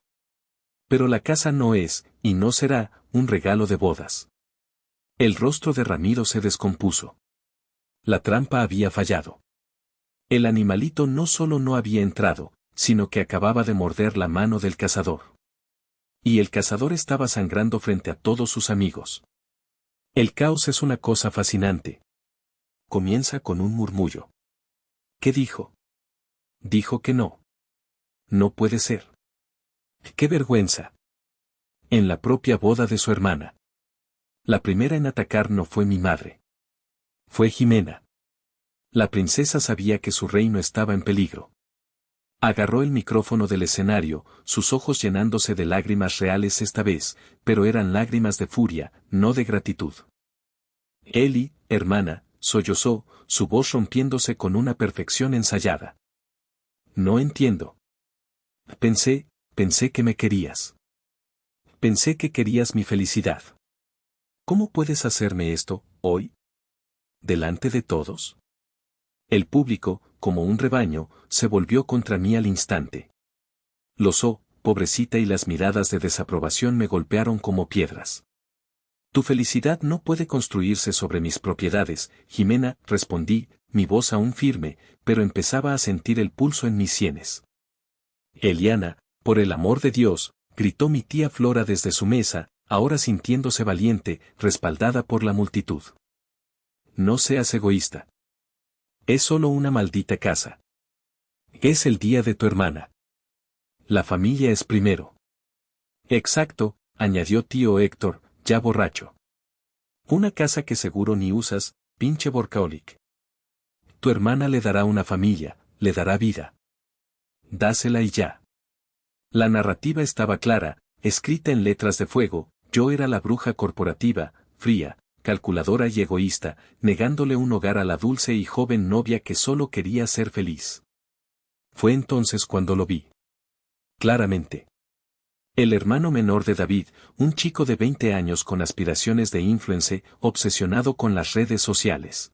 Pero la casa no es, y no será, un regalo de bodas. El rostro de Ramiro se descompuso. La trampa había fallado. El animalito no solo no había entrado, sino que acababa de morder la mano del cazador. Y el cazador estaba sangrando frente a todos sus amigos. El caos es una cosa fascinante. Comienza con un murmullo. ¿Qué dijo? Dijo que no. No puede ser. ¡Qué vergüenza! En la propia boda de su hermana. La primera en atacar no fue mi madre. Fue Jimena. La princesa sabía que su reino estaba en peligro. Agarró el micrófono del escenario, sus ojos llenándose de lágrimas reales esta vez, pero eran lágrimas de furia, no de gratitud. Eli, hermana, sollozó, su voz rompiéndose con una perfección ensayada. No entiendo. Pensé que me querías. Pensé que querías mi felicidad. ¿Cómo puedes hacerme esto, hoy? ¿Delante de todos? El público, como un rebaño, se volvió contra mí al instante. Pobrecita, y las miradas de desaprobación me golpearon como piedras. Tu felicidad no puede construirse sobre mis propiedades, Jimena, respondí, mi voz aún firme, pero empezaba a sentir el pulso en mis sienes. Eliana, por el amor de Dios, gritó mi tía Flora desde su mesa, ahora sintiéndose valiente, respaldada por la multitud. No seas egoísta. Es solo una maldita casa. Es el día de tu hermana. La familia es primero. Exacto, añadió tío Héctor, ya borracho. Una casa que seguro ni usas, pinche workaholic. Tu hermana le dará una familia, le dará vida. Dásela y ya. La narrativa estaba clara, escrita en letras de fuego. Yo era la bruja corporativa, fría, calculadora y egoísta, negándole un hogar a la dulce y joven novia que solo quería ser feliz. Fue entonces cuando lo vi. Claramente. El hermano menor de David, un chico de 20 años con aspiraciones de influencer, obsesionado con las redes sociales.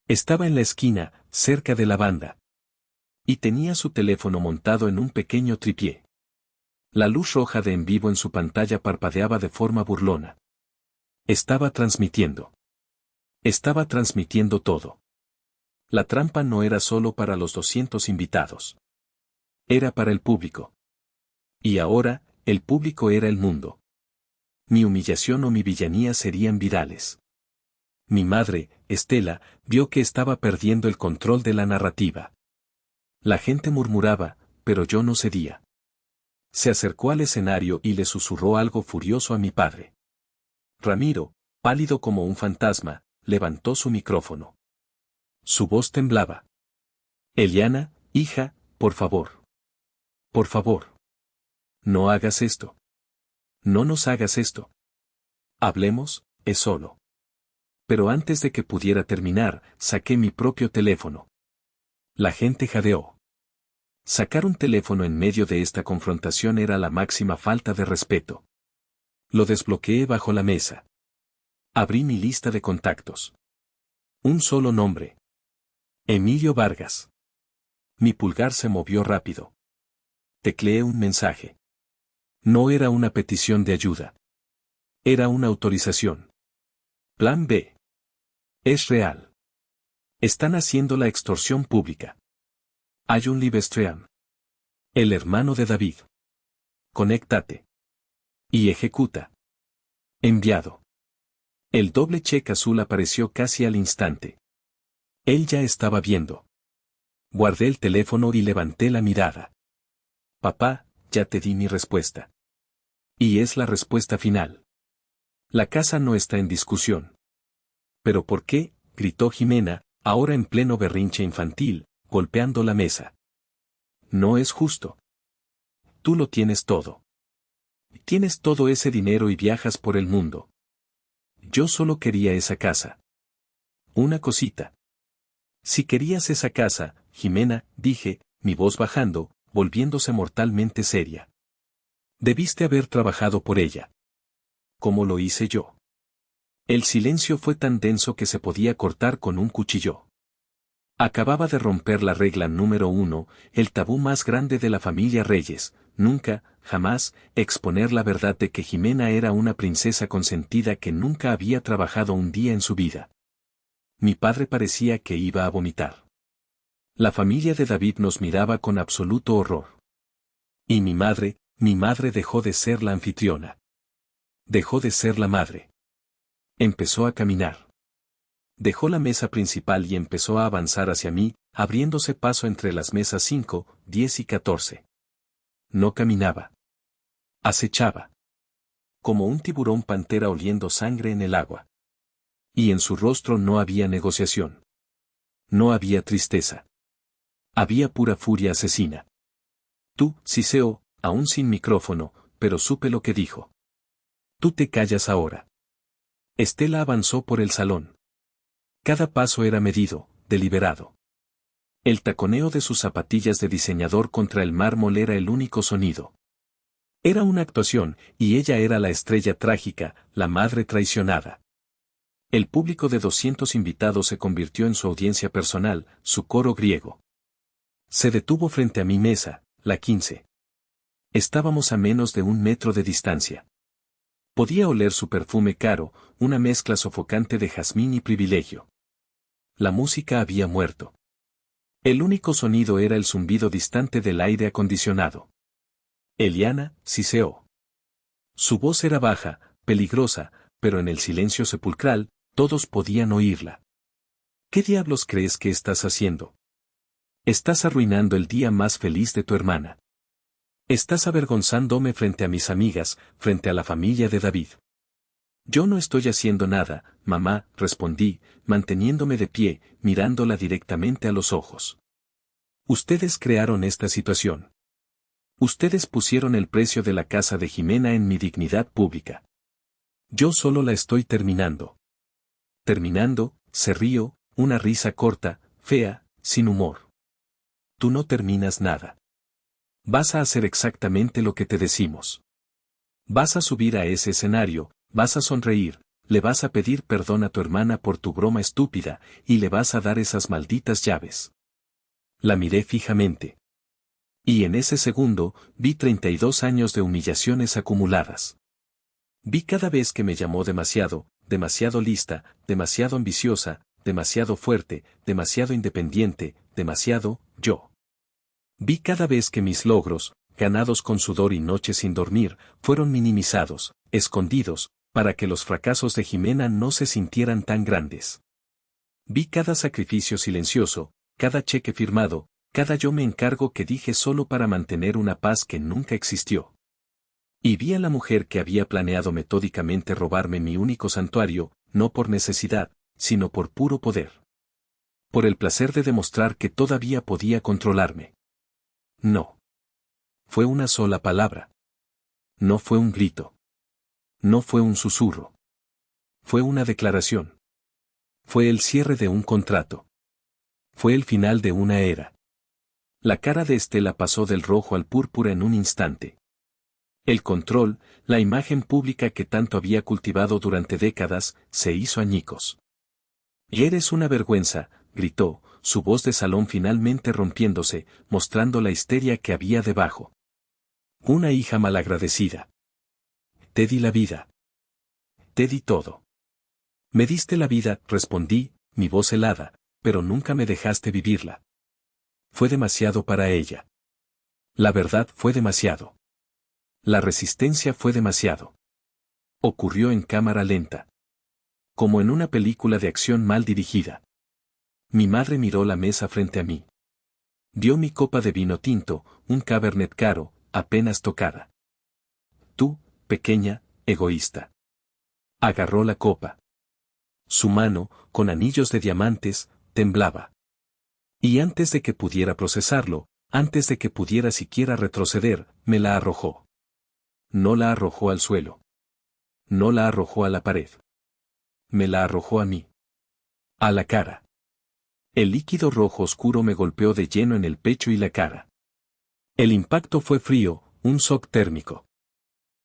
Estaba en la esquina, cerca de la banda. Y tenía su teléfono montado en un pequeño tripié. La luz roja de en vivo en su pantalla parpadeaba de forma burlona. Estaba transmitiendo. Estaba transmitiendo todo. La trampa no era solo para los 200 invitados. Era para el público. Y ahora, el público era el mundo. Mi humillación o mi villanía serían virales. Mi madre, Estela, vio que estaba perdiendo el control de la narrativa. La gente murmuraba, pero yo no cedía. Se acercó al escenario y le susurró algo furioso a mi padre. Ramiro, pálido como un fantasma, levantó su micrófono. Su voz temblaba. Eliana, hija, por favor. Por favor. No hagas esto. No nos hagas esto. Hablemos, es solo. Pero antes de que pudiera terminar, saqué mi propio teléfono. La gente jadeó. Sacar un teléfono en medio de esta confrontación era la máxima falta de respeto. Lo desbloqueé bajo la mesa. Abrí mi lista de contactos. Un solo nombre. Emilio Vargas. Mi pulgar se movió rápido. Tecleé un mensaje. No era una petición de ayuda. Era una autorización. Plan B. Es real. Están haciendo la extorsión pública. Hay un Livestream. El hermano de David. Conéctate. Y ejecuta. Enviado. El doble cheque azul apareció casi al instante. Él ya estaba viendo. Guardé el teléfono y levanté la mirada. Papá, ya te di mi respuesta. Y es la respuesta final. La casa no está en discusión. ¿Pero por qué?, gritó Jimena, ahora en pleno berrinche infantil, golpeando la mesa. No es justo. Tú lo tienes todo. Tienes todo ese dinero y viajas por el mundo. Yo solo quería esa casa. Una cosita. Si querías esa casa, Jimena, dije, mi voz bajando, volviéndose mortalmente seria. Debiste haber trabajado por ella. ¿Cómo lo hice yo? El silencio fue tan denso que se podía cortar con un cuchillo. Acababa de romper la regla número 1, el tabú más grande de la familia Reyes, nunca, jamás, exponer la verdad de que Jimena era una princesa consentida que nunca había trabajado un día en su vida. Mi padre parecía que iba a vomitar. La familia de David nos miraba con absoluto horror. Y mi madre dejó de ser la anfitriona. Dejó de ser la madre. Empezó a caminar. Dejó la mesa principal y empezó a avanzar hacia mí, abriéndose paso entre las mesas 5, 10 y 14. No caminaba. Acechaba. Como un tiburón pantera oliendo sangre en el agua. Y en su rostro no había negociación. No había tristeza. Había pura furia asesina. Tú, Siseo, aún sin micrófono, pero supe lo que dijo. Tú te callas ahora. Estela avanzó por el salón. Cada paso era medido, deliberado. El taconeo de sus zapatillas de diseñador contra el mármol era el único sonido. Era una actuación, y ella era la estrella trágica, la madre traicionada. El público de 200 invitados se convirtió en su audiencia personal, su coro griego. Se detuvo frente a mi mesa, la 15. Estábamos a menos de 1 metro de distancia. Podía oler su perfume caro, una mezcla sofocante de jazmín y privilegio. La música había muerto. El único sonido era el zumbido distante del aire acondicionado. Eliana, Siseo. Su voz era baja, peligrosa, pero en el silencio sepulcral, todos podían oírla. ¿Qué diablos crees que estás haciendo? Estás arruinando el día más feliz de tu hermana. Estás avergonzándome frente a mis amigas, frente a la familia de David. Yo no estoy haciendo nada, mamá, respondí, manteniéndome de pie, mirándola directamente a los ojos. Ustedes crearon esta situación. Ustedes pusieron el precio de la casa de Jimena en mi dignidad pública. Yo solo la estoy terminando. Terminando, se rió, una risa corta, fea, sin humor. Tú no terminas nada. Vas a hacer exactamente lo que te decimos. Vas a subir a ese escenario, vas a sonreír, le vas a pedir perdón a tu hermana por tu broma estúpida, y le vas a dar esas malditas llaves. La miré fijamente. Y en ese segundo, vi 32 años de humillaciones acumuladas. Vi cada vez que me llamó demasiado lista, demasiado ambiciosa, demasiado fuerte, demasiado independiente, demasiado, yo. Vi cada vez que mis logros, ganados con sudor y noches sin dormir, fueron minimizados, escondidos, para que los fracasos de Jimena no se sintieran tan grandes. Vi cada sacrificio silencioso, cada cheque firmado, cada yo me encargo que dije solo para mantener una paz que nunca existió. Y vi a la mujer que había planeado metódicamente robarme mi único santuario, no por necesidad, sino por puro poder. Por el placer de demostrar que todavía podía controlarme. No. Fue una sola palabra. No fue un grito. No fue un susurro. Fue una declaración. Fue el cierre de un contrato. Fue el final de una era. La cara de Estela pasó del rojo al púrpura en un instante. El control, la imagen pública que tanto había cultivado durante décadas, se hizo añicos. Y eres una vergüenza, gritó, su voz de salón finalmente rompiéndose, mostrando la histeria que había debajo. Una hija malagradecida. Te di la vida. Te di todo. Me diste la vida, respondí, mi voz helada, pero nunca me dejaste vivirla. Fue demasiado para ella. La verdad fue demasiado. La resistencia fue demasiado. Ocurrió en cámara lenta. Como en una película de acción mal dirigida. Mi madre miró la mesa frente a mí. Dio mi copa de vino tinto, un Cabernet caro, apenas tocada. Tú, pequeña, egoísta. Agarró la copa. Su mano, con anillos de diamantes, temblaba. Y antes de que pudiera procesarlo, antes de que pudiera siquiera retroceder, me la arrojó. No la arrojó al suelo. No la arrojó a la pared. Me la arrojó a mí. A la cara. El líquido rojo oscuro me golpeó de lleno en el pecho y la cara. El impacto fue frío, un shock térmico.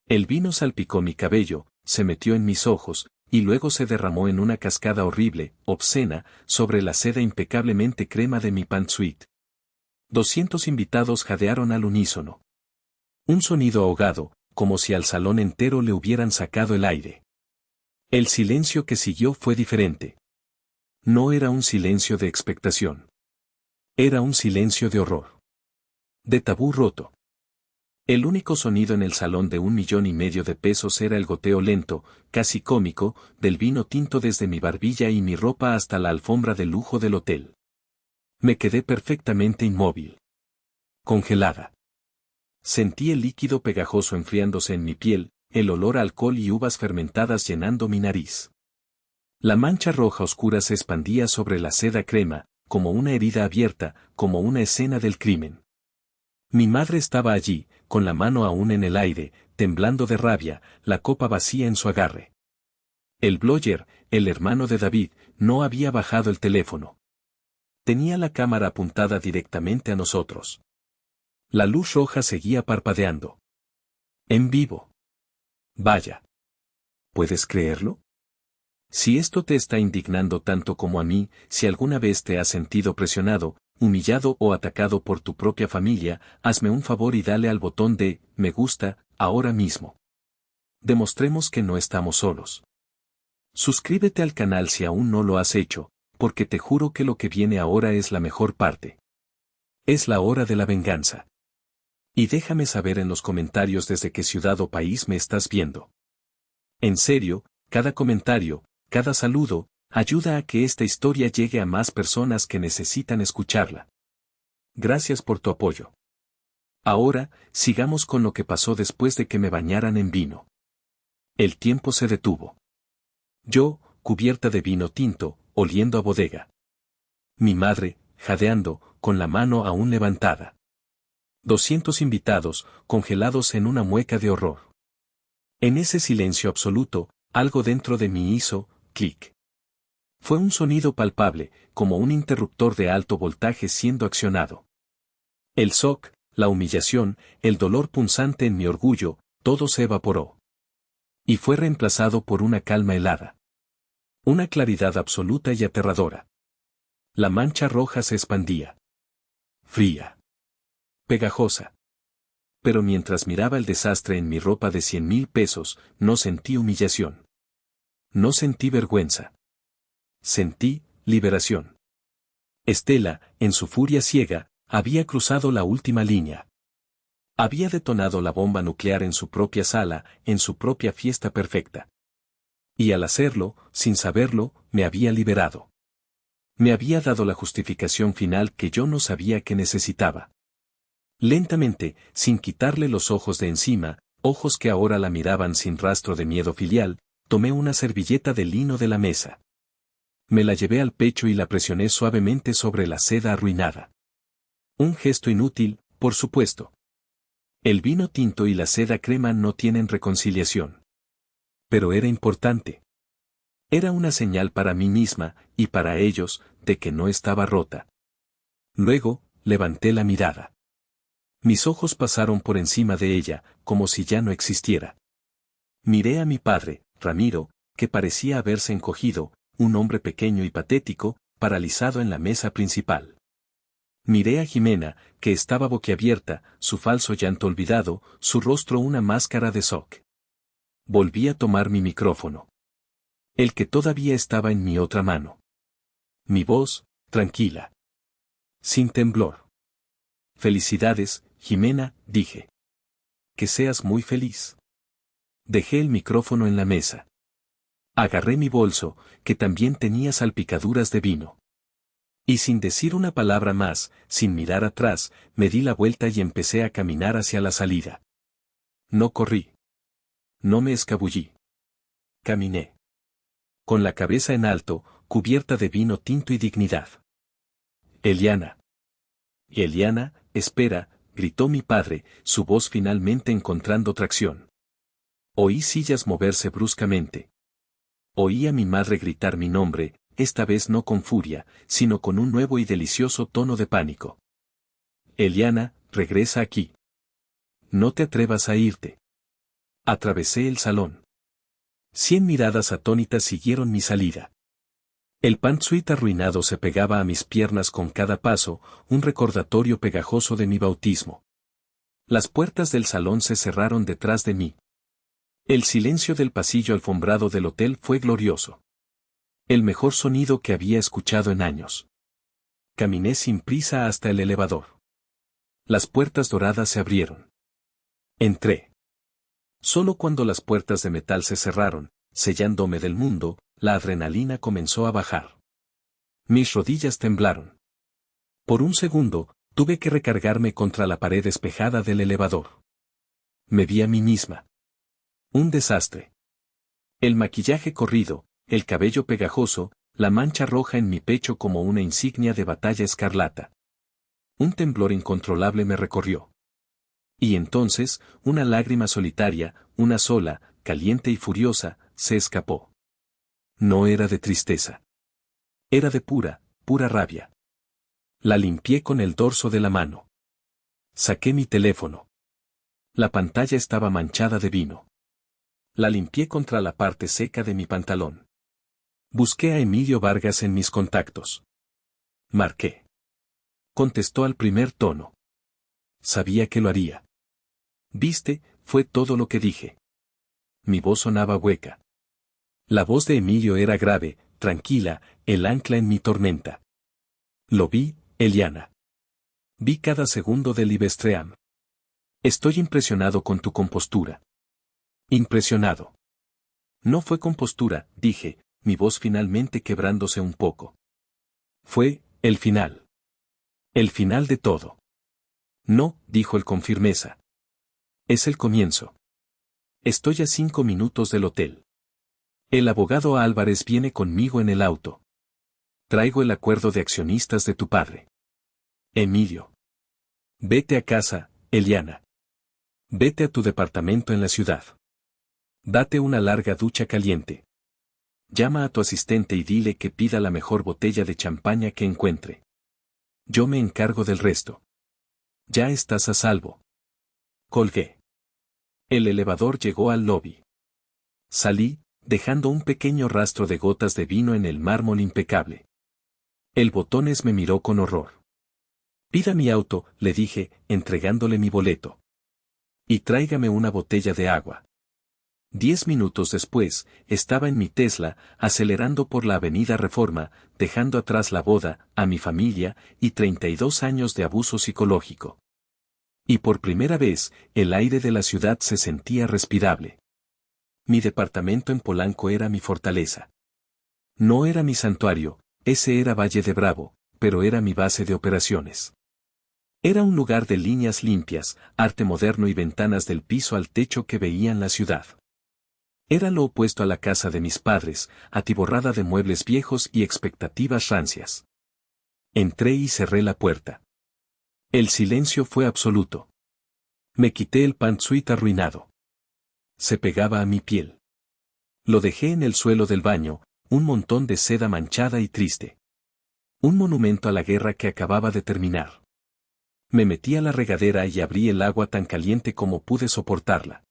El vino salpicó mi cabello, se metió en mis ojos, y luego se derramó en una cascada horrible, obscena, sobre la seda impecablemente crema de mi pantsuit. 200 invitados jadearon al unísono. Un sonido ahogado, como si al salón entero le hubieran sacado el aire. El silencio que siguió fue diferente. No era un silencio de expectación. Era un silencio de horror. De tabú roto. El único sonido en el salón de 1,5 millones de pesos era el goteo lento, casi cómico, del vino tinto desde mi barbilla y mi ropa hasta la alfombra de lujo del hotel. Me quedé perfectamente inmóvil. Congelada. Sentí el líquido pegajoso enfriándose en mi piel, el olor a alcohol y uvas fermentadas llenando mi nariz. La mancha roja oscura se expandía sobre la seda crema, como una herida abierta, como una escena del crimen. Mi madre estaba allí, con la mano aún en el aire, temblando de rabia, la copa vacía en su agarre. El Bloyer, el hermano de David, no había bajado el teléfono. Tenía la cámara apuntada directamente a nosotros. La luz roja seguía parpadeando. En vivo. Vaya. ¿Puedes creerlo? Si esto te está indignando tanto como a mí, si alguna vez te has sentido presionado, humillado o atacado por tu propia familia, hazme un favor y dale al botón de me gusta, ahora mismo. Demostremos que no estamos solos. Suscríbete al canal si aún no lo has hecho, porque te juro que lo que viene ahora es la mejor parte. Es la hora de la venganza. Y déjame saber en los comentarios desde qué ciudad o país me estás viendo. En serio, cada comentario, cada saludo, ayuda a que esta historia llegue a más personas que necesitan escucharla. Gracias por tu apoyo. Ahora, sigamos con lo que pasó después de que me bañaran en vino. El tiempo se detuvo. Yo, cubierta de vino tinto, oliendo a bodega. Mi madre, jadeando, con la mano aún levantada. 200 invitados, congelados en una mueca de horror. En ese silencio absoluto, algo dentro de mí hizo, clic. Fue un sonido palpable, como un interruptor de alto voltaje siendo accionado. El shock, la humillación, el dolor punzante en mi orgullo, todo se evaporó. Y fue reemplazado por una calma helada. Una claridad absoluta y aterradora. La mancha roja se expandía. Fría. Pegajosa. Pero mientras miraba el desastre en mi ropa de 100,000 pesos, no sentí humillación. No sentí vergüenza. Sentí liberación. Estela, en su furia ciega, había cruzado la última línea. Había detonado la bomba nuclear en su propia sala, en su propia fiesta perfecta. Y al hacerlo, sin saberlo, me había liberado. Me había dado la justificación final que yo no sabía que necesitaba. Lentamente, sin quitarle los ojos de encima, ojos que ahora la miraban sin rastro de miedo filial, tomé una servilleta de lino de la mesa. Me la llevé al pecho y la presioné suavemente sobre la seda arruinada. Un gesto inútil, por supuesto. El vino tinto y la seda crema no tienen reconciliación. Pero era importante. Era una señal para mí misma, y para ellos, de que no estaba rota. Luego, levanté la mirada. Mis ojos pasaron por encima de ella, como si ya no existiera. Miré a mi padre, Ramiro, que parecía haberse encogido, un hombre pequeño y patético, paralizado en la mesa principal. Miré a Jimena, que estaba boquiabierta, su falso llanto olvidado, su rostro una máscara de shock. Volví a tomar mi micrófono. El que todavía estaba en mi otra mano. Mi voz, tranquila. Sin temblor. Felicidades, Jimena, dije. Que seas muy feliz. Dejé el micrófono en la mesa. Agarré mi bolso, que también tenía salpicaduras de vino. Y sin decir una palabra más, sin mirar atrás, me di la vuelta y empecé a caminar hacia la salida. No corrí. No me escabullí. Caminé. Con la cabeza en alto, cubierta de vino tinto y dignidad. Eliana. Eliana, espera, gritó mi padre, su voz finalmente encontrando tracción. Oí sillas moverse bruscamente. Oí a mi madre gritar mi nombre, esta vez no con furia, sino con un nuevo y delicioso tono de pánico. Eliana, regresa aquí. No te atrevas a irte. Atravesé el salón. 100 miradas atónitas siguieron mi salida. El pantsuit arruinado se pegaba a mis piernas con cada paso, un recordatorio pegajoso de mi bautismo. Las puertas del salón se cerraron detrás de mí. El silencio del pasillo alfombrado del hotel fue glorioso. El mejor sonido que había escuchado en años. Caminé sin prisa hasta el elevador. Las puertas doradas se abrieron. Entré. Solo cuando las puertas de metal se cerraron, sellándome del mundo, la adrenalina comenzó a bajar. Mis rodillas temblaron. Por un segundo, tuve que recargarme contra la pared espejada del elevador. Me vi a mí misma. Un desastre. El maquillaje corrido, el cabello pegajoso, la mancha roja en mi pecho como una insignia de batalla escarlata. Un temblor incontrolable me recorrió. Y entonces, una lágrima solitaria, una sola, caliente y furiosa, se escapó. No era de tristeza. Era de pura rabia. La limpié con el dorso de la mano. Saqué mi teléfono. La pantalla estaba manchada de vino. La limpié contra la parte seca de mi pantalón. Busqué a Emilio Vargas en mis contactos. Marqué. Contestó al primer tono. Sabía que lo haría. Viste, fue todo lo que dije. Mi voz sonaba hueca. La voz de Emilio era grave, tranquila, el ancla en mi tormenta. Lo vi, Eliana. Vi cada segundo del Livestream. Estoy impresionado con tu compostura. Impresionado. No fue compostura, dije, mi voz finalmente quebrándose un poco. Fue, el final. El final de todo. No, dijo él con firmeza. Es el comienzo. Estoy a 5 minutos del hotel. El abogado Álvarez viene conmigo en el auto. Traigo el acuerdo de accionistas de tu padre. Emilio. Vete a casa, Eliana. Vete a tu departamento en la ciudad. Date una larga ducha caliente. Llama a tu asistente y dile que pida la mejor botella de champaña que encuentre. Yo me encargo del resto. Ya estás a salvo. Colgué. El elevador llegó al lobby. Salí, dejando un pequeño rastro de gotas de vino en el mármol impecable. El botones me miró con horror. Pida mi auto, le dije, entregándole mi boleto. Y tráigame una botella de agua. 10 minutos después, estaba en mi Tesla, acelerando por la avenida Reforma, dejando atrás la boda, a mi familia, y 32 años de abuso psicológico. Y por primera vez, el aire de la ciudad se sentía respirable. Mi departamento en Polanco era mi fortaleza. No era mi santuario, ese era Valle de Bravo, pero era mi base de operaciones. Era un lugar de líneas limpias, arte moderno y ventanas del piso al techo que veían la ciudad. Era lo opuesto a la casa de mis padres, atiborrada de muebles viejos y expectativas rancias. Entré y cerré la puerta. El silencio fue absoluto. Me quité el pantsuit arruinado. Se pegaba a mi piel. Lo dejé en el suelo del baño, un montón de seda manchada y triste. Un monumento a la guerra que acababa de terminar. Me metí a la regadera y abrí el agua tan caliente como pude soportarla.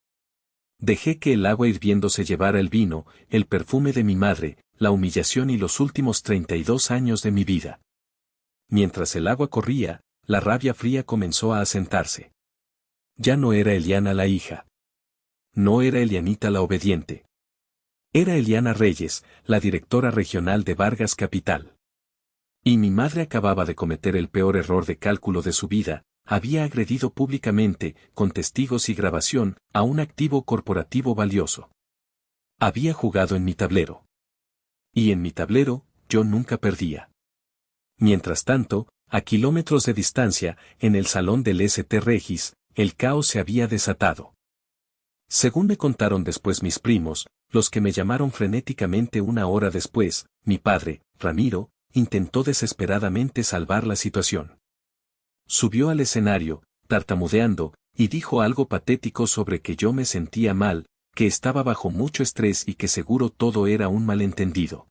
Dejé que el agua hirviendo se llevara el vino, el perfume de mi madre, la humillación y los últimos 32 años de mi vida. Mientras el agua corría, la rabia fría comenzó a asentarse. Ya no era Eliana la hija. No era Elianita la obediente. Era Eliana Reyes, la directora regional de Vargas Capital. Y mi madre acababa de cometer el peor error de cálculo de su vida. Había agredido públicamente, con testigos y grabación, a un activo corporativo valioso. Había jugado en mi tablero. Y en mi tablero, yo nunca perdía. Mientras tanto, a kilómetros de distancia, en el salón del St. Regis, el caos se había desatado. Según me contaron después mis primos, los que me llamaron frenéticamente una hora después, mi padre, Ramiro, intentó desesperadamente salvar la situación. Subió al escenario, tartamudeando, y dijo algo patético sobre que yo me sentía mal, que estaba bajo mucho estrés y que seguro todo era un malentendido.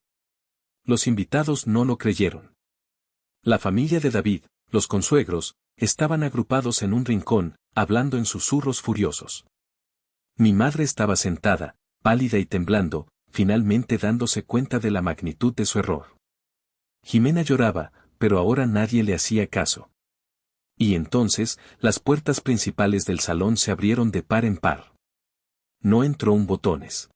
Los invitados no lo creyeron. La familia de David, los consuegros, estaban agrupados en un rincón, hablando en susurros furiosos. Mi madre estaba sentada, pálida y temblando, finalmente dándose cuenta de la magnitud de su error. Jimena lloraba, pero ahora nadie le hacía caso. Y entonces, las puertas principales del salón se abrieron de par en par. No entró un botones.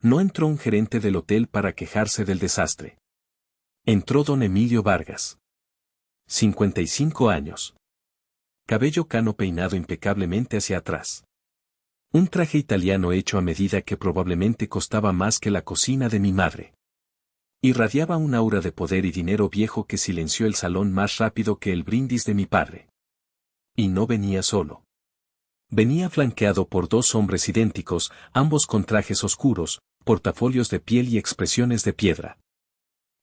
No entró un gerente del hotel para quejarse del desastre. Entró don Emilio Vargas. 55 años. Cabello cano peinado impecablemente hacia atrás. Un traje italiano hecho a medida que probablemente costaba más que la cocina de mi madre. Irradiaba un aura de poder y dinero viejo que silenció el salón más rápido que el brindis de mi padre. Y no venía solo. Venía flanqueado por dos hombres idénticos, ambos con trajes oscuros, portafolios de piel y expresiones de piedra.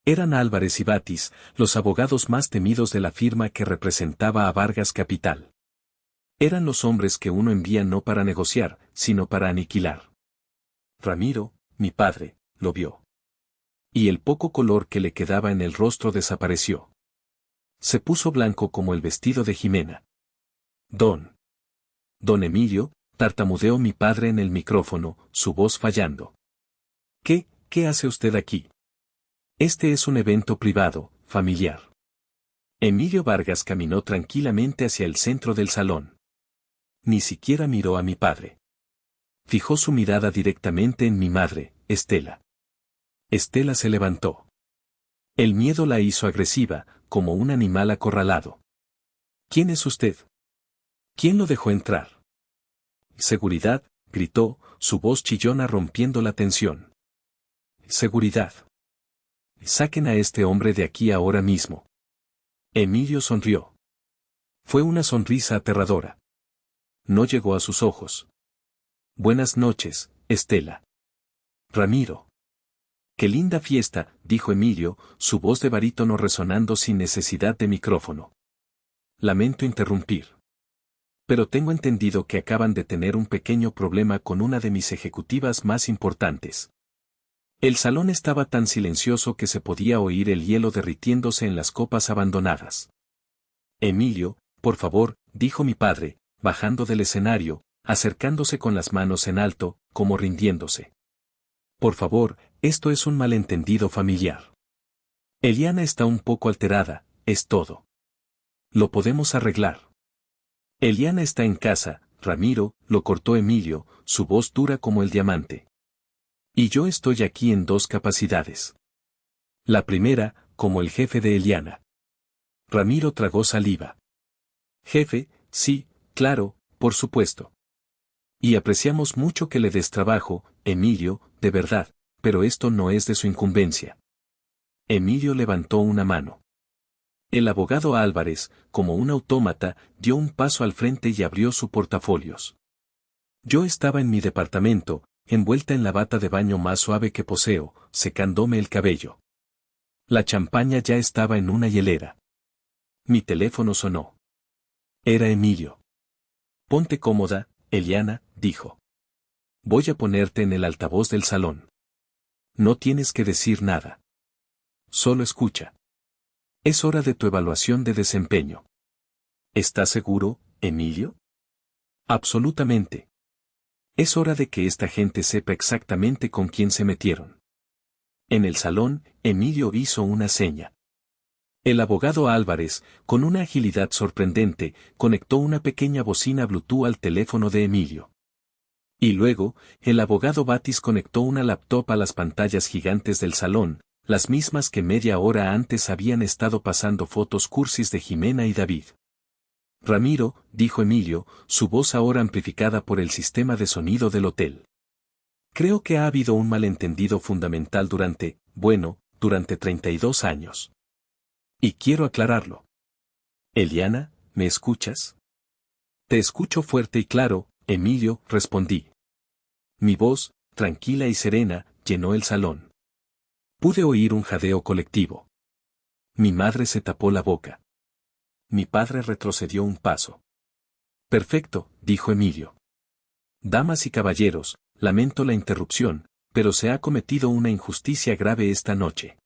Eran Álvarez y Batis, los abogados más temidos de la firma que representaba a Vargas Capital. Eran los hombres que uno envía no para negociar, sino para aniquilar. Ramiro, mi padre, lo vio. Y el poco color que le quedaba en el rostro desapareció. Se puso blanco como el vestido de Jimena. Don Emilio, tartamudeó mi padre en el micrófono, su voz fallando. ¿Qué hace usted aquí? Este es un evento privado, familiar. Emilio Vargas caminó tranquilamente hacia el centro del salón. Ni siquiera miró a mi padre. Fijó su mirada directamente en mi madre, Estela. Estela se levantó. El miedo la hizo agresiva, como un animal acorralado. ¿Quién es usted? ¿Quién lo dejó entrar? Seguridad, gritó, su voz chillona rompiendo la tensión. Seguridad. Saquen a este hombre de aquí ahora mismo. Emilio sonrió. Fue una sonrisa aterradora. No llegó a sus ojos. Buenas noches, Estela. Ramiro. Qué linda fiesta, dijo Emilio, su voz de barítono resonando sin necesidad de micrófono. Lamento interrumpir. Pero tengo entendido que acaban de tener un pequeño problema con una de mis ejecutivas más importantes. El salón estaba tan silencioso que se podía oír el hielo derritiéndose en las copas abandonadas. Emilio, por favor, dijo mi padre, bajando del escenario, acercándose con las manos en alto, como rindiéndose. Por favor, esto es un malentendido familiar. Eliana está un poco alterada, es todo. Lo podemos arreglar. Eliana está en casa, Ramiro, lo cortó Emilio, su voz dura como el diamante. Y yo estoy aquí en dos capacidades. La primera, como el jefe de Eliana. Ramiro tragó saliva. Jefe, sí, claro, por supuesto. Y apreciamos mucho que le des trabajo, Emilio, de verdad, pero esto no es de su incumbencia. Emilio levantó una mano. El abogado Álvarez, como un autómata, dio un paso al frente y abrió su portafolios. Yo estaba en mi departamento, envuelta en la bata de baño más suave que poseo, secándome el cabello. La champaña ya estaba en una hielera. Mi teléfono sonó. Era Emilio. Ponte cómoda, Eliana, dijo. Voy a ponerte en el altavoz del salón. No tienes que decir nada. Solo escucha. Es hora de tu evaluación de desempeño. ¿Estás seguro, Emilio? Absolutamente. Es hora de que esta gente sepa exactamente con quién se metieron. En el salón, Emilio hizo una seña. El abogado Álvarez, con una agilidad sorprendente, conectó una pequeña bocina Bluetooth al teléfono de Emilio. Y luego, el abogado Batis conectó una laptop a las pantallas gigantes del salón, las mismas que media hora antes habían estado pasando fotos cursis de Jimena y David. Ramiro, dijo Emilio, su voz ahora amplificada por el sistema de sonido del hotel. Creo que ha habido un malentendido fundamental durante 32 años. Y quiero aclararlo. Eliana, ¿me escuchas? Te escucho fuerte y claro, Emilio, respondí. Mi voz, tranquila y serena, llenó el salón. Pude oír un jadeo colectivo. Mi madre se tapó la boca. Mi padre retrocedió un paso. Perfecto, dijo Emilio. Damas y caballeros, lamento la interrupción, pero se ha cometido una injusticia grave esta noche.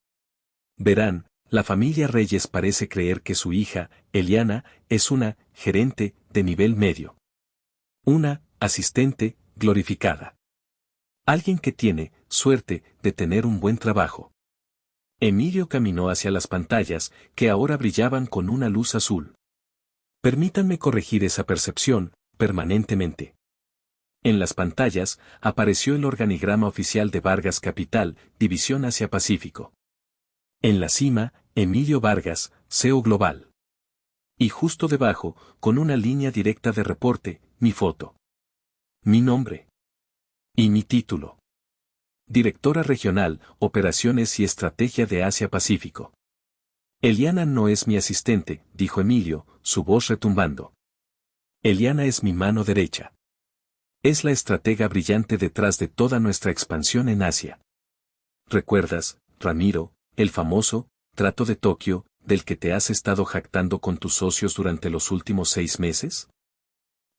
Verán, la familia Reyes parece creer que su hija, Eliana, es una gerente de nivel medio. Una asistente glorificada. Alguien que tiene suerte de tener un buen trabajo. Emilio caminó hacia las pantallas, que ahora brillaban con una luz azul. Permítanme corregir esa percepción, permanentemente. En las pantallas, apareció el organigrama oficial de Vargas Capital, División Asia-Pacífico. En la cima, Emilio Vargas, CEO Global. Y justo debajo, con una línea directa de reporte, mi foto. Mi nombre. Y mi título. Directora Regional, Operaciones y Estrategia de Asia-Pacífico. Eliana no es mi asistente, dijo Emilio, su voz retumbando. Eliana es mi mano derecha. Es la estratega brillante detrás de toda nuestra expansión en Asia. ¿Recuerdas, Ramiro, el famoso trato de Tokio, del que te has estado jactando con tus socios durante los últimos 6 meses?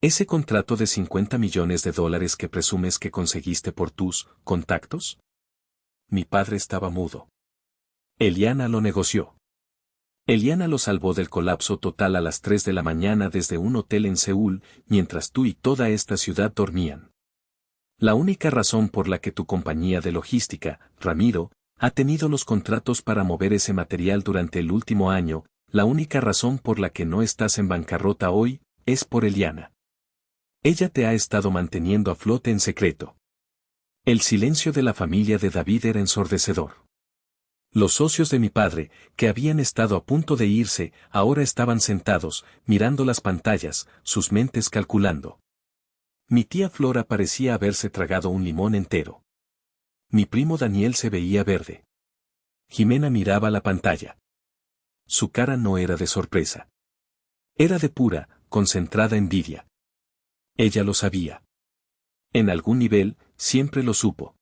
¿Ese contrato de $50 millones que presumes que conseguiste por tus contactos? Mi padre estaba mudo. Eliana lo negoció. Eliana lo salvó del colapso total a las 3 de la mañana desde un hotel en Seúl, mientras tú y toda esta ciudad dormían. La única razón por la que tu compañía de logística, Ramiro, ha tenido los contratos para mover ese material durante el último año, la única razón por la que no estás en bancarrota hoy, es por Eliana. Ella te ha estado manteniendo a flote en secreto. El silencio de la familia de David era ensordecedor. Los socios de mi padre, que habían estado a punto de irse, ahora estaban sentados, mirando las pantallas, sus mentes calculando. Mi tía Flora parecía haberse tragado un limón entero. Mi primo Daniel se veía verde. Jimena miraba la pantalla. Su cara no era de sorpresa. Era de pura, concentrada envidia. Ella lo sabía. En algún nivel, siempre lo supo.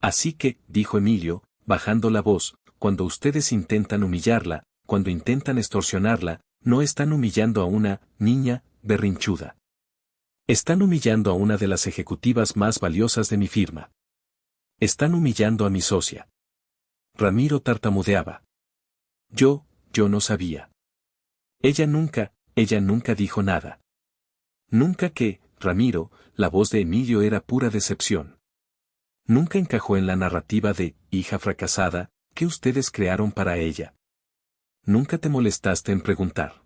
Así que, dijo Emilio, bajando la voz, cuando ustedes intentan humillarla, cuando intentan extorsionarla, no están humillando a una niña berrinchuda. Están humillando a una de las ejecutivas más valiosas de mi firma. Están humillando a mi socia. Ramiro tartamudeaba. Yo no sabía. Ella nunca dijo nada. Nunca que, Ramiro, la voz de Emilio era pura decepción. Nunca encajó en la narrativa de hija fracasada que ustedes crearon para ella. Nunca te molestaste en preguntar.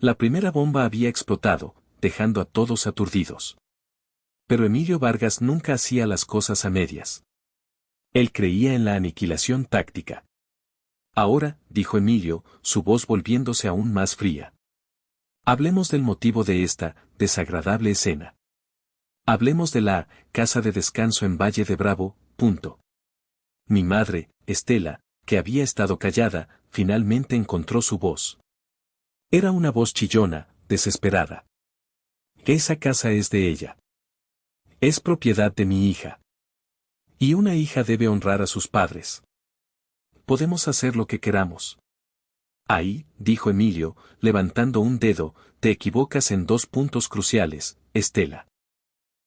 La primera bomba había explotado, dejando a todos aturdidos. Pero Emilio Vargas nunca hacía las cosas a medias. Él creía en la aniquilación táctica. Ahora, dijo Emilio, su voz volviéndose aún más fría. Hablemos del motivo de esta desagradable escena. Hablemos de la casa de descanso en Valle de Bravo, punto. Mi madre, Estela, que había estado callada, finalmente encontró su voz. Era una voz chillona, desesperada. Esa casa es de ella. Es propiedad de mi hija. Y una hija debe honrar a sus padres. Podemos hacer lo que queramos. Ahí, dijo Emilio, levantando un dedo, te equivocas en 2 puntos cruciales, Estela.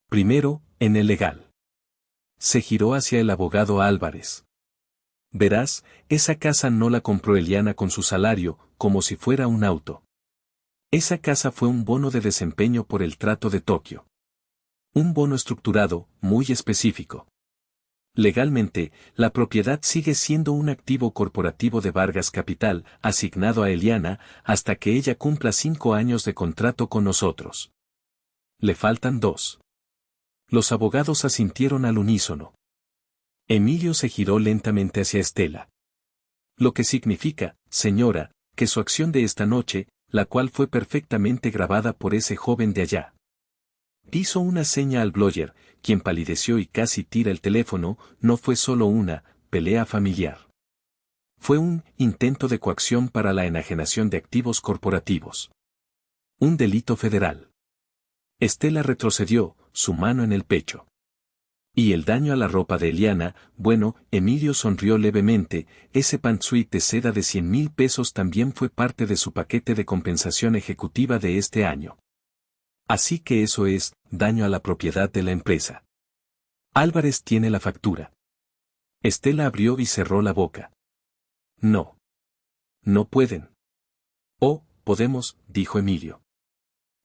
Primero, en el legal. Se giró hacia el abogado Álvarez. Verás, esa casa no la compró Eliana con su salario, como si fuera un auto. Esa casa fue un bono de desempeño por el Trato de Tokio. Un bono estructurado, muy específico. Legalmente, la propiedad sigue siendo un activo corporativo de Vargas Capital, asignado a Eliana, hasta que ella cumpla 5 años de contrato con nosotros. Le faltan 2. Los abogados asintieron al unísono. Emilio se giró lentamente hacia Estela. Lo que significa, señora, que su acción de esta noche, la cual fue perfectamente grabada por ese joven de allá. Hizo una seña al blogger, quien palideció y casi tira el teléfono, no fue solo una pelea familiar. Fue un intento de coacción para la enajenación de activos corporativos. Un delito federal. Estela retrocedió, su mano en el pecho. Y el daño a la ropa de Eliana, bueno, Emilio sonrió levemente, ese pantsuit de seda de 100,000 pesos también fue parte de su paquete de compensación ejecutiva de este año. Así que eso es, daño a la propiedad de la empresa. Álvarez tiene la factura. Estela abrió y cerró la boca. No. No pueden. Oh, podemos, dijo Emilio.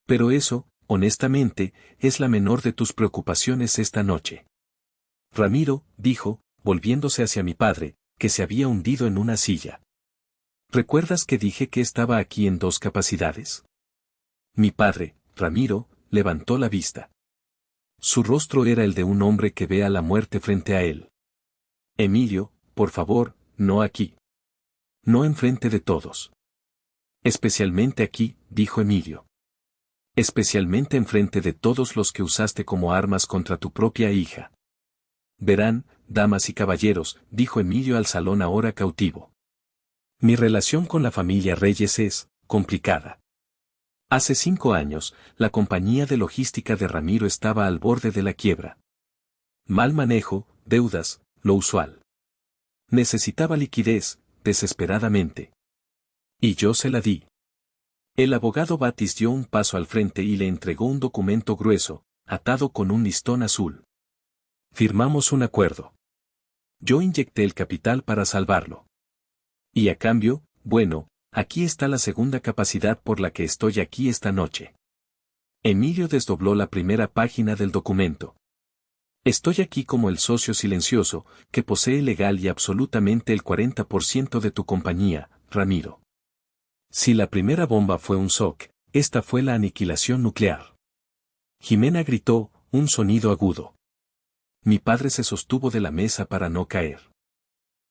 Pero eso, honestamente, es la menor de tus preocupaciones esta noche. Ramiro, dijo, volviéndose hacia mi padre, que se había hundido en una silla. ¿Recuerdas que dije que estaba aquí en 2 capacidades? Mi padre, Ramiro, levantó la vista. Su rostro era el de un hombre que ve a la muerte frente a él. Emilio, por favor, no aquí. No enfrente de todos. Especialmente aquí, dijo Emilio. Especialmente enfrente de todos los que usaste como armas contra tu propia hija. Verán, damas y caballeros, dijo Emilio al salón ahora cautivo. Mi relación con la familia Reyes es complicada. Hace 5 años, la compañía de logística de Ramiro estaba al borde de la quiebra. Mal manejo, deudas, lo usual. Necesitaba liquidez, desesperadamente. Y yo se la di. El abogado Batis dio un paso al frente y le entregó un documento grueso, atado con un listón azul. Firmamos un acuerdo. Yo inyecté el capital para salvarlo. Y a cambio, bueno, aquí está la segunda capacidad por la que estoy aquí esta noche. Emilio desdobló la primera página del documento. Estoy aquí como el socio silencioso, que posee legal y absolutamente el 40% de tu compañía, Ramiro. Si la primera bomba fue un shock, esta fue la aniquilación nuclear. Jimena gritó, un sonido agudo. Mi padre se sostuvo de la mesa para no caer.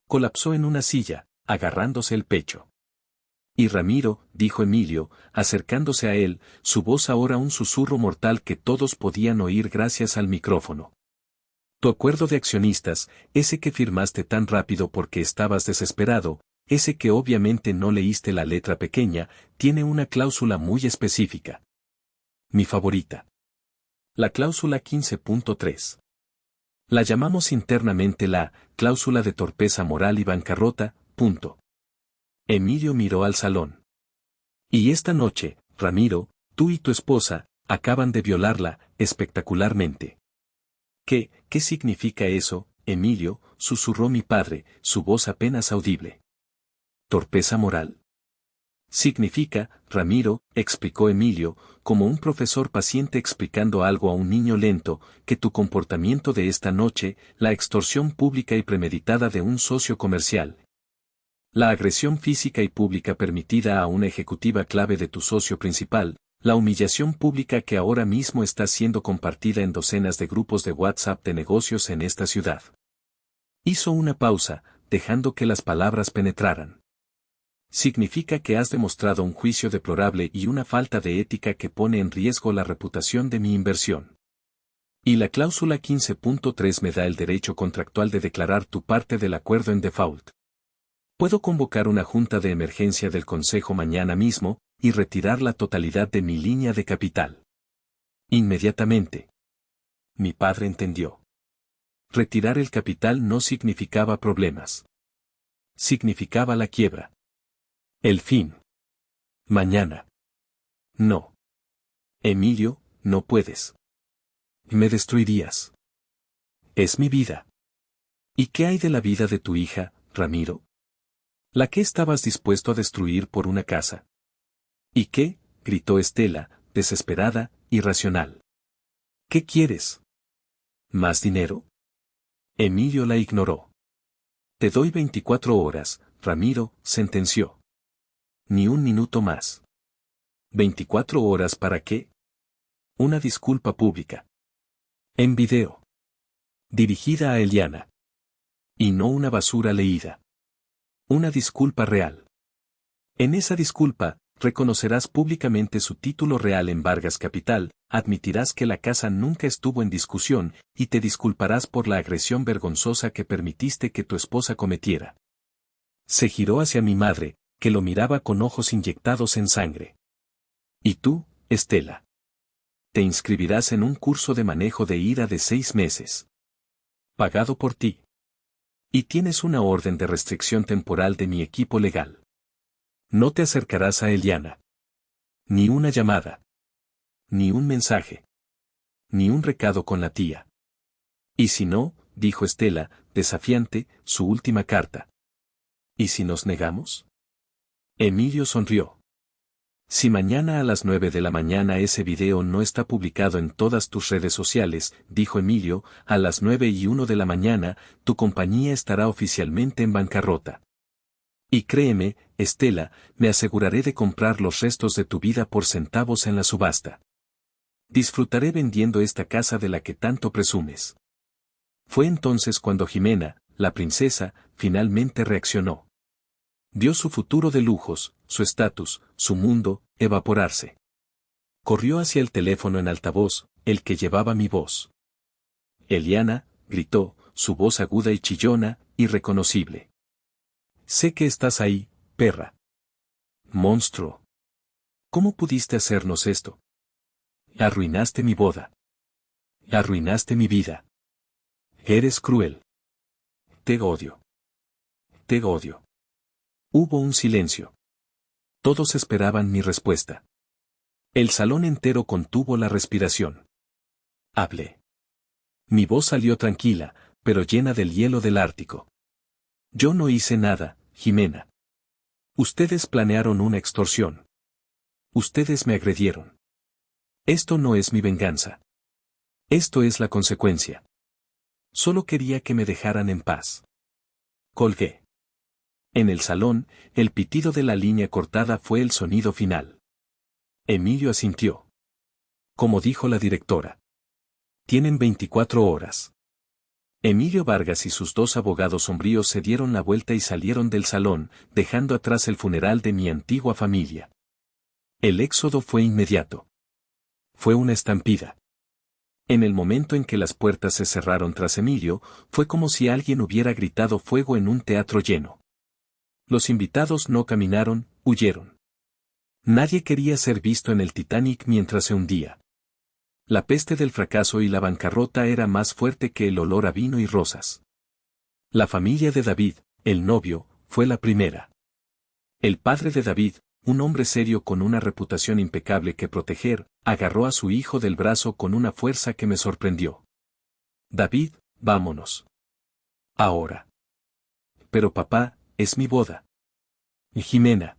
Colapsó en una silla, agarrándose el pecho. Y Ramiro, dijo Emilio, acercándose a él, su voz ahora un susurro mortal que todos podían oír gracias al micrófono. Tu acuerdo de accionistas, ese que firmaste tan rápido porque estabas desesperado, ese que obviamente no leíste la letra pequeña, tiene una cláusula muy específica. Mi favorita. La cláusula 15.3. La llamamos internamente la cláusula de torpeza moral y bancarrota. Emilio miró al salón. Y esta noche, Ramiro, tú y tu esposa, acaban de violarla, espectacularmente. ¿Qué significa eso, Emilio?, susurró mi padre, su voz apenas audible. ¿Torpeza moral? Significa, Ramiro, explicó Emilio, como un profesor paciente explicando algo a un niño lento, que tu comportamiento de esta noche, la extorsión pública y premeditada de un socio comercial, la agresión física y pública permitida a una ejecutiva clave de tu socio principal, la humillación pública que ahora mismo está siendo compartida en docenas de grupos de WhatsApp de negocios en esta ciudad. Hizo una pausa, dejando que las palabras penetraran. Significa que has demostrado un juicio deplorable y una falta de ética que pone en riesgo la reputación de mi inversión. Y la cláusula 15.3 me da el derecho contractual de declarar tu parte del acuerdo en default. Puedo convocar una junta de emergencia del Consejo mañana mismo y retirar la totalidad de mi línea de capital. Inmediatamente. Mi padre entendió. Retirar el capital no significaba problemas. Significaba la quiebra. El fin. Mañana. No. Emilio, no puedes. Me destruirías. Es mi vida. ¿Y qué hay de la vida de tu hija, Ramiro? ¿La que estabas dispuesto a destruir por una casa? ¿Y qué?, gritó Estela, desesperada, irracional. ¿Qué quieres? ¿Más dinero? Emilio la ignoró. Te doy 24 horas, Ramiro, sentenció. Ni un minuto más. ¿24 horas para qué? Una disculpa pública. En video. Dirigida a Eliana. Y no una basura leída. Una disculpa real. En esa disculpa, reconocerás públicamente su título real en Vargas Capital, admitirás que la casa nunca estuvo en discusión, y te disculparás por la agresión vergonzosa que permitiste que tu esposa cometiera. Se giró hacia mi madre, que lo miraba con ojos inyectados en sangre. ¿Y tú, Estela? Te inscribirás en un curso de manejo de ira de 6 meses. Pagado por ti. Y tienes una orden de restricción temporal de mi equipo legal. No te acercarás a Eliana. Ni una llamada. Ni un mensaje. Ni un recado con la tía. Y si no, dijo Estela, desafiante, su última carta. ¿Y si nos negamos? Emilio sonrió. Si mañana a las 9 de la mañana ese video no está publicado en todas tus redes sociales, dijo Emilio, a las 9:01 de la mañana, tu compañía estará oficialmente en bancarrota. Y créeme, Estela, me aseguraré de comprar los restos de tu vida por centavos en la subasta. Disfrutaré vendiendo esta casa de la que tanto presumes. Fue entonces cuando Jimena, la princesa, finalmente reaccionó. Vio su futuro de lujos, su estatus, su mundo, evaporarse. Corrió hacia el teléfono en altavoz, el que llevaba mi voz. Eliana, gritó, su voz aguda y chillona, irreconocible. Sé que estás ahí, perra. Monstruo. ¿Cómo pudiste hacernos esto? Arruinaste mi boda. Arruinaste mi vida. Eres cruel. Te odio. Te odio. Hubo un silencio. Todos esperaban mi respuesta. El salón entero contuvo la respiración. Hablé. Mi voz salió tranquila, pero llena del hielo del Ártico. Yo no hice nada, Jimena. Ustedes planearon una extorsión. Ustedes me agredieron. Esto no es mi venganza. Esto es la consecuencia. Solo quería que me dejaran en paz. Colgué. En el salón, el pitido de la línea cortada fue el sonido final. Emilio asintió. Como dijo la directora. Tienen 24 horas. Emilio Vargas y sus 2 abogados sombríos se dieron la vuelta y salieron del salón, dejando atrás el funeral de mi antigua familia. El éxodo fue inmediato. Fue una estampida. En el momento en que las puertas se cerraron tras Emilio, fue como si alguien hubiera gritado fuego en un teatro lleno. Los invitados no caminaron, huyeron. Nadie quería ser visto en el Titanic mientras se hundía. La peste del fracaso y la bancarrota era más fuerte que el olor a vino y rosas. La familia de David, el novio, fue la primera. El padre de David, un hombre serio con una reputación impecable que proteger, agarró a su hijo del brazo con una fuerza que me sorprendió. David, vámonos. Ahora. Pero papá, es mi boda. Jimena.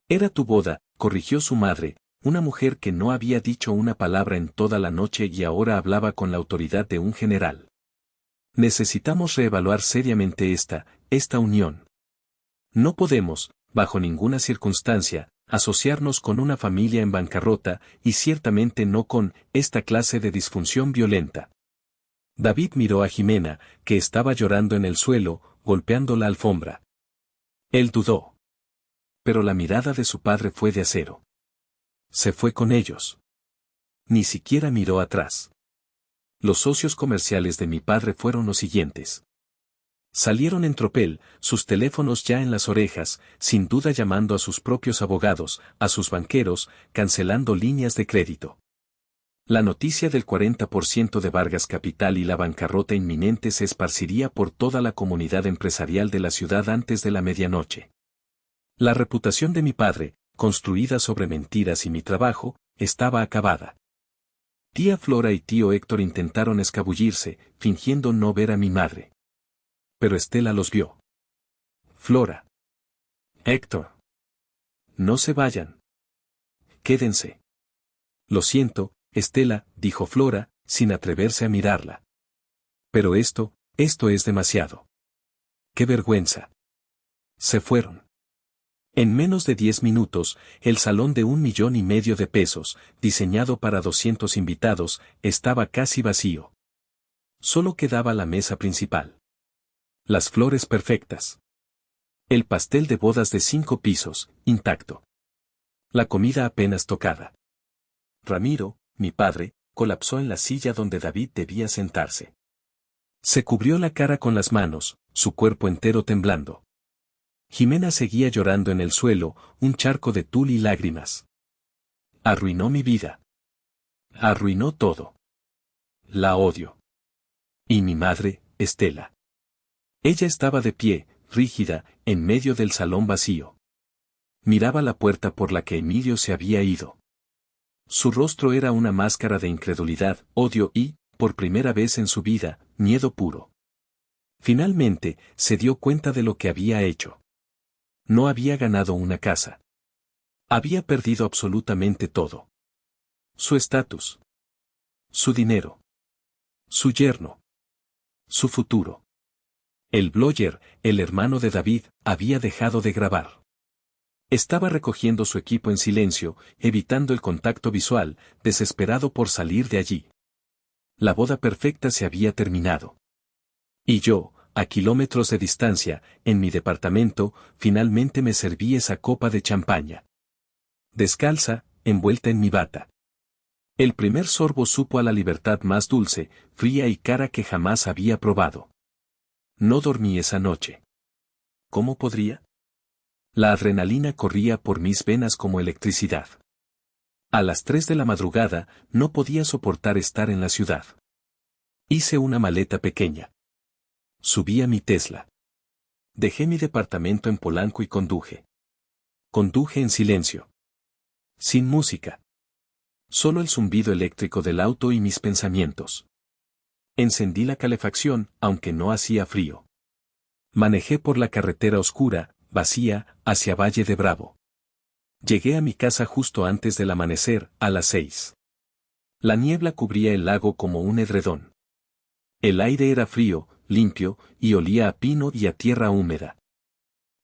Era tu boda, corrigió su madre, una mujer que no había dicho una palabra en toda la noche y ahora hablaba con la autoridad de un general. Necesitamos reevaluar seriamente esta unión. No podemos, bajo ninguna circunstancia, asociarnos con una familia en bancarrota y ciertamente no con esta clase de disfunción violenta. David miró a Jimena, que estaba llorando en el suelo, golpeando la alfombra. Él dudó. Pero la mirada de su padre fue de acero. Se fue con ellos. Ni siquiera miró atrás. Los socios comerciales de mi padre fueron los siguientes. Salieron en tropel, sus teléfonos ya en las orejas, sin duda llamando a sus propios abogados, a sus banqueros, cancelando líneas de crédito. La noticia del 40% de Vargas Capital y la bancarrota inminente se esparciría por toda la comunidad empresarial de la ciudad antes de la medianoche. La reputación de mi padre, construida sobre mentiras y mi trabajo, estaba acabada. Tía Flora y tío Héctor intentaron escabullirse, fingiendo no ver a mi madre. Pero Estela los vio. Flora. Héctor. No se vayan. Quédense. Lo siento, Estela, dijo Flora, sin atreverse a mirarla. Pero esto es demasiado. ¡Qué vergüenza! Se fueron. En menos de 10 minutos, el salón de 1,5 millones de pesos, diseñado para 200 invitados, estaba casi vacío. Solo quedaba la mesa principal. Las flores perfectas. El pastel de bodas de 5 pisos, intacto. La comida apenas tocada. Ramiro, mi padre, colapsó en la silla donde David debía sentarse. Se cubrió la cara con las manos, su cuerpo entero temblando. Jimena seguía llorando en el suelo, un charco de tul y lágrimas. Arruinó mi vida. Arruinó todo. La odio. Y mi madre, Estela. Ella estaba de pie, rígida, en medio del salón vacío. Miraba la puerta por la que Emilio se había ido. Su rostro era una máscara de incredulidad, odio y, por primera vez en su vida, miedo puro. Finalmente, se dio cuenta de lo que había hecho. No había ganado una casa. Había perdido absolutamente todo. Su estatus. Su dinero. Su yerno. Su futuro. El blogger, el hermano de David, había dejado de grabar. Estaba recogiendo su equipo en silencio, evitando el contacto visual, desesperado por salir de allí. La boda perfecta se había terminado. Y yo, a kilómetros de distancia, en mi departamento, finalmente me serví esa copa de champaña. Descalza, envuelta en mi bata. El primer sorbo supo a la libertad más dulce, fría y cara que jamás había probado. No dormí esa noche. ¿Cómo podría? La adrenalina corría por mis venas como electricidad. A las 3 de la madrugada, no podía soportar estar en la ciudad. Hice una maleta pequeña. Subí a mi Tesla. Dejé mi departamento en Polanco y conduje. Conduje en silencio. Sin música. Solo el zumbido eléctrico del auto y mis pensamientos. Encendí la calefacción, aunque no hacía frío. Manejé por la carretera oscura, vacía, hacia Valle de Bravo. Llegué a mi casa justo antes del amanecer, a las 6. La niebla cubría el lago como un edredón. El aire era frío, limpio, y olía a pino y a tierra húmeda.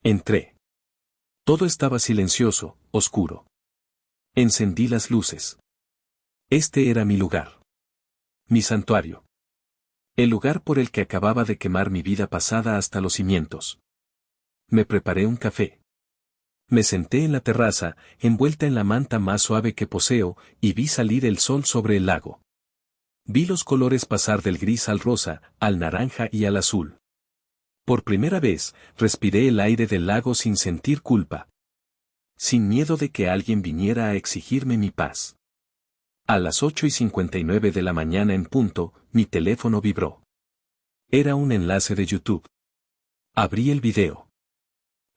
Entré. Todo estaba silencioso, oscuro. Encendí las luces. Este era mi lugar. Mi santuario. El lugar por el que acababa de quemar mi vida pasada hasta los cimientos. Me preparé un café. Me senté en la terraza, envuelta en la manta más suave que poseo, y vi salir el sol sobre el lago. Vi los colores pasar del gris al rosa, al naranja y al azul. Por primera vez, respiré el aire del lago sin sentir culpa. Sin miedo de que alguien viniera a exigirme mi paz. A las 8:59 de la mañana en punto, mi teléfono vibró. Era un enlace de YouTube. Abrí el video.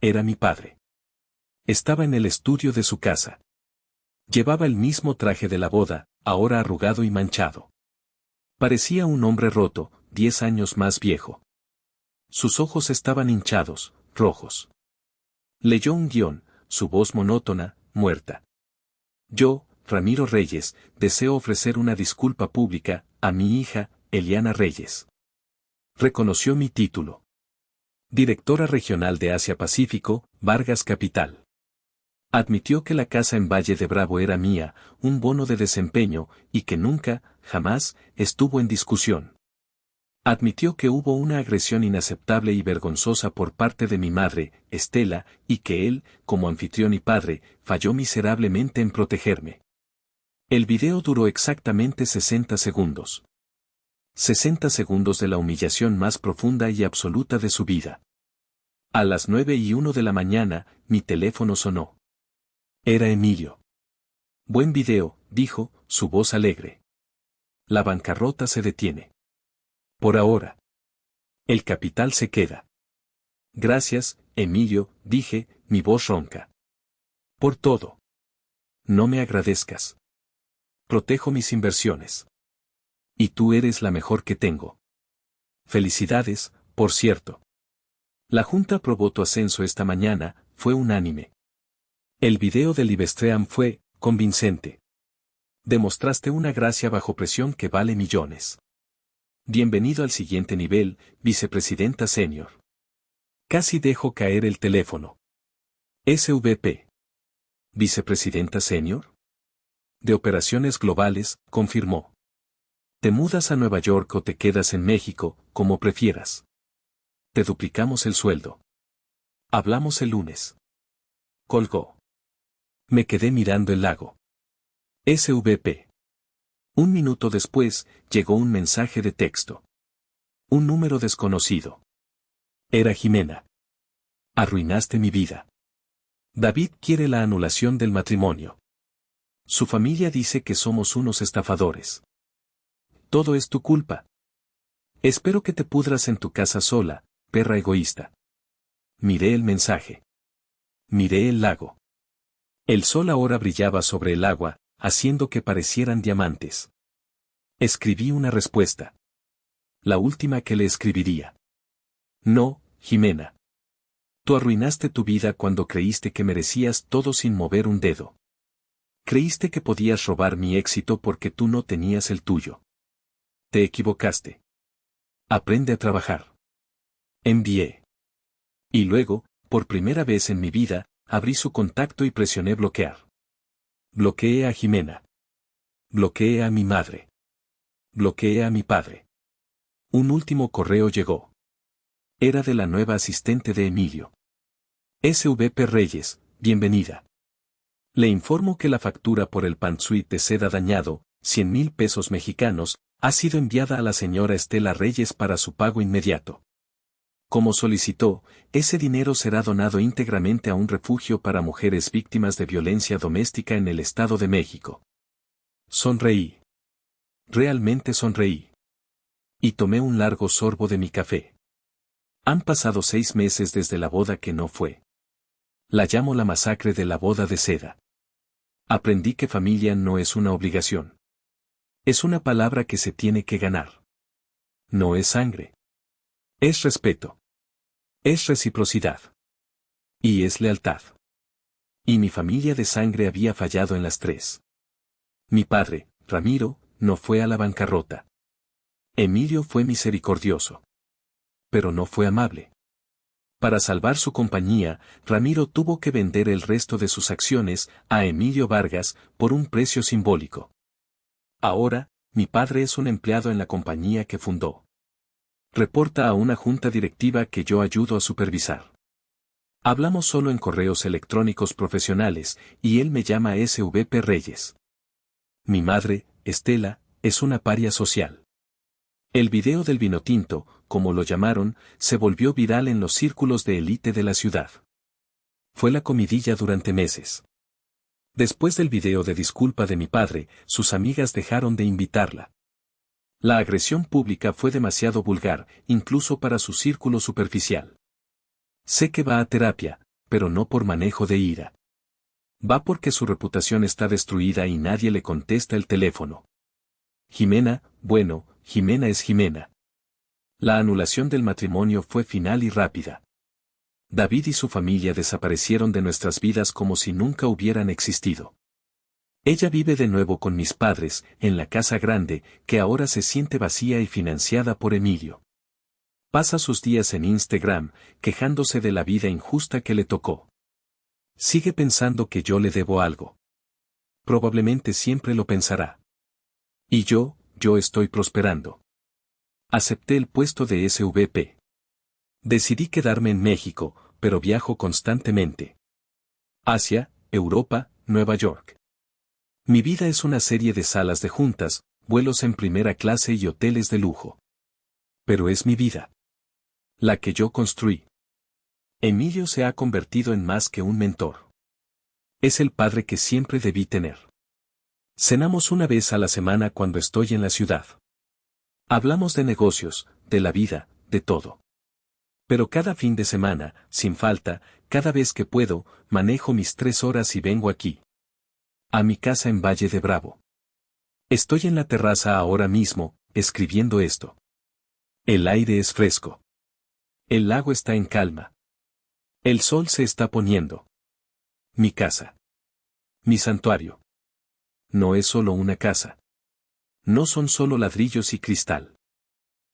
Era mi padre. Estaba en el estudio de su casa. Llevaba el mismo traje de la boda, ahora arrugado y manchado. Parecía un hombre roto, 10 años más viejo. Sus ojos estaban hinchados, rojos. Leyó un guión, su voz monótona, muerta. Yo, Ramiro Reyes, deseo ofrecer una disculpa pública a mi hija, Eliana Reyes. Reconoció mi título. Directora Regional de Asia-Pacífico, Vargas Capital. Admitió que la casa en Valle de Bravo era mía, un bono de desempeño, y que nunca, jamás, estuvo en discusión. Admitió que hubo una agresión inaceptable y vergonzosa por parte de mi madre, Estela, y que él, como anfitrión y padre, falló miserablemente en protegerme. El video duró exactamente 60 segundos. 60 segundos de la humillación más profunda y absoluta de su vida. A las 9:01 de la mañana, mi teléfono sonó. Era Emilio. Buen video, dijo, su voz alegre. La bancarrota se detiene. Por ahora. El capital se queda. Gracias, Emilio, dije, mi voz ronca. Por todo. No me agradezcas. Protejo mis inversiones. Y tú eres la mejor que tengo. Felicidades, por cierto. La Junta aprobó tu ascenso esta mañana, fue unánime. El video del Ibestream fue convincente. Demostraste una gracia bajo presión que vale millones. Bienvenido al siguiente nivel, vicepresidenta senior. Casi dejo caer el teléfono. SVP. ¿Vicepresidenta senior? De operaciones globales, confirmó. Te mudas a Nueva York o te quedas en México, como prefieras. Te duplicamos el sueldo. Hablamos el lunes. Colgó. Me quedé mirando el lago. SVP. Un minuto después, llegó un mensaje de texto. Un número desconocido. Era Jimena. Arruinaste mi vida. David quiere la anulación del matrimonio. Su familia dice que somos unos estafadores. Todo es tu culpa. Espero que te pudras en tu casa sola, perra egoísta. Miré el mensaje. Miré el lago. El sol ahora brillaba sobre el agua, haciendo que parecieran diamantes. Escribí una respuesta. La última que le escribiría. No, Jimena. Tú arruinaste tu vida cuando creíste que merecías todo sin mover un dedo. Creíste que podías robar mi éxito porque tú no tenías el tuyo. Te equivocaste. Aprende a trabajar. Envié. Y luego, por primera vez en mi vida, abrí su contacto y presioné bloquear. Bloqueé a Jimena. Bloqueé a mi madre. Bloqueé a mi padre. Un último correo llegó. Era de la nueva asistente de Emilio. SVP Reyes, bienvenida. Le informo que la factura por el pantsuit de seda dañado, 100,000 pesos mexicanos, ha sido enviada a la señora Estela Reyes para su pago inmediato. Como solicitó, ese dinero será donado íntegramente a un refugio para mujeres víctimas de violencia doméstica en el Estado de México. Sonreí. Realmente sonreí. Y tomé un largo sorbo de mi café. Han pasado 6 meses desde la boda que no fue. La llamo la masacre de la boda de seda. Aprendí que familia no es una obligación. Es una palabra que se tiene que ganar. No es sangre. Es respeto. Es reciprocidad. Y es lealtad. Y mi familia de sangre había fallado en las 3. Mi padre, Ramiro, no fue a la bancarrota. Emilio fue misericordioso. Pero no fue amable. Para salvar su compañía, Ramiro tuvo que vender el resto de sus acciones a Emilio Vargas por un precio simbólico. Ahora, mi padre es un empleado en la compañía que fundó. Reporta a una junta directiva que yo ayudo a supervisar. Hablamos solo en correos electrónicos profesionales, y él me llama SVP Reyes. Mi madre, Estela, es una paria social. El video del vinotinto, como lo llamaron, se volvió viral en los círculos de élite de la ciudad. Fue la comidilla durante meses. Después del video de disculpa de mi padre, sus amigas dejaron de invitarla. La agresión pública fue demasiado vulgar, incluso para su círculo superficial. Sé que va a terapia, pero no por manejo de ira. Va porque su reputación está destruida y nadie le contesta el teléfono. Jimena, bueno, Jimena es Jimena. La anulación del matrimonio fue final y rápida. David y su familia desaparecieron de nuestras vidas como si nunca hubieran existido. Ella vive de nuevo con mis padres, en la casa grande, que ahora se siente vacía y financiada por Emilio. Pasa sus días en Instagram, quejándose de la vida injusta que le tocó. Sigue pensando que yo le debo algo. Probablemente siempre lo pensará. Y yo estoy prosperando. Acepté el puesto de SVP. Decidí quedarme en México, pero viajo constantemente. Asia, Europa, Nueva York. Mi vida es una serie de salas de juntas, vuelos en primera clase y hoteles de lujo. Pero es mi vida. La que yo construí. Emilio se ha convertido en más que un mentor. Es el padre que siempre debí tener. Cenamos una vez a la semana cuando estoy en la ciudad. Hablamos de negocios, de la vida, de todo. Pero cada fin de semana, sin falta, cada vez que puedo, manejo mis 3 horas y vengo aquí. A mi casa en Valle de Bravo. Estoy en la terraza ahora mismo, escribiendo esto. El aire es fresco. El lago está en calma. El sol se está poniendo. Mi casa. Mi santuario. No es solo una casa. No son solo ladrillos y cristal.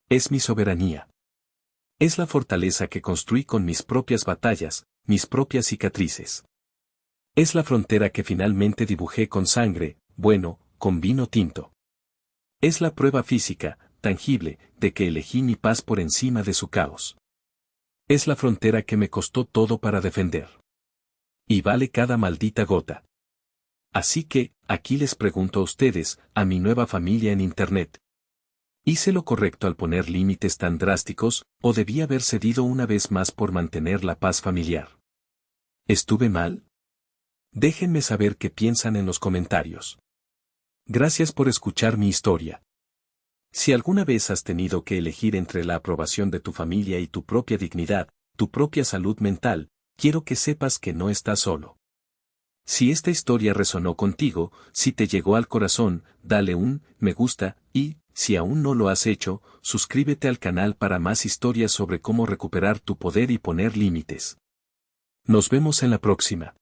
Es mi soberanía. Es la fortaleza que construí con mis propias batallas, mis propias cicatrices. Es la frontera que finalmente dibujé con sangre, bueno, con vino tinto. Es la prueba física, tangible, de que elegí mi paz por encima de su caos. Es la frontera que me costó todo para defender. Y vale cada maldita gota. Así que, aquí les pregunto a ustedes, a mi nueva familia en Internet. ¿Hice lo correcto al poner límites tan drásticos, o debí haber cedido una vez más por mantener la paz familiar? ¿Estuve mal? Déjenme saber qué piensan en los comentarios. Gracias por escuchar mi historia. Si alguna vez has tenido que elegir entre la aprobación de tu familia y tu propia dignidad, tu propia salud mental, quiero que sepas que no estás solo. Si esta historia resonó contigo, si te llegó al corazón, dale un me gusta y, si aún no lo has hecho, suscríbete al canal para más historias sobre cómo recuperar tu poder y poner límites. Nos vemos en la próxima.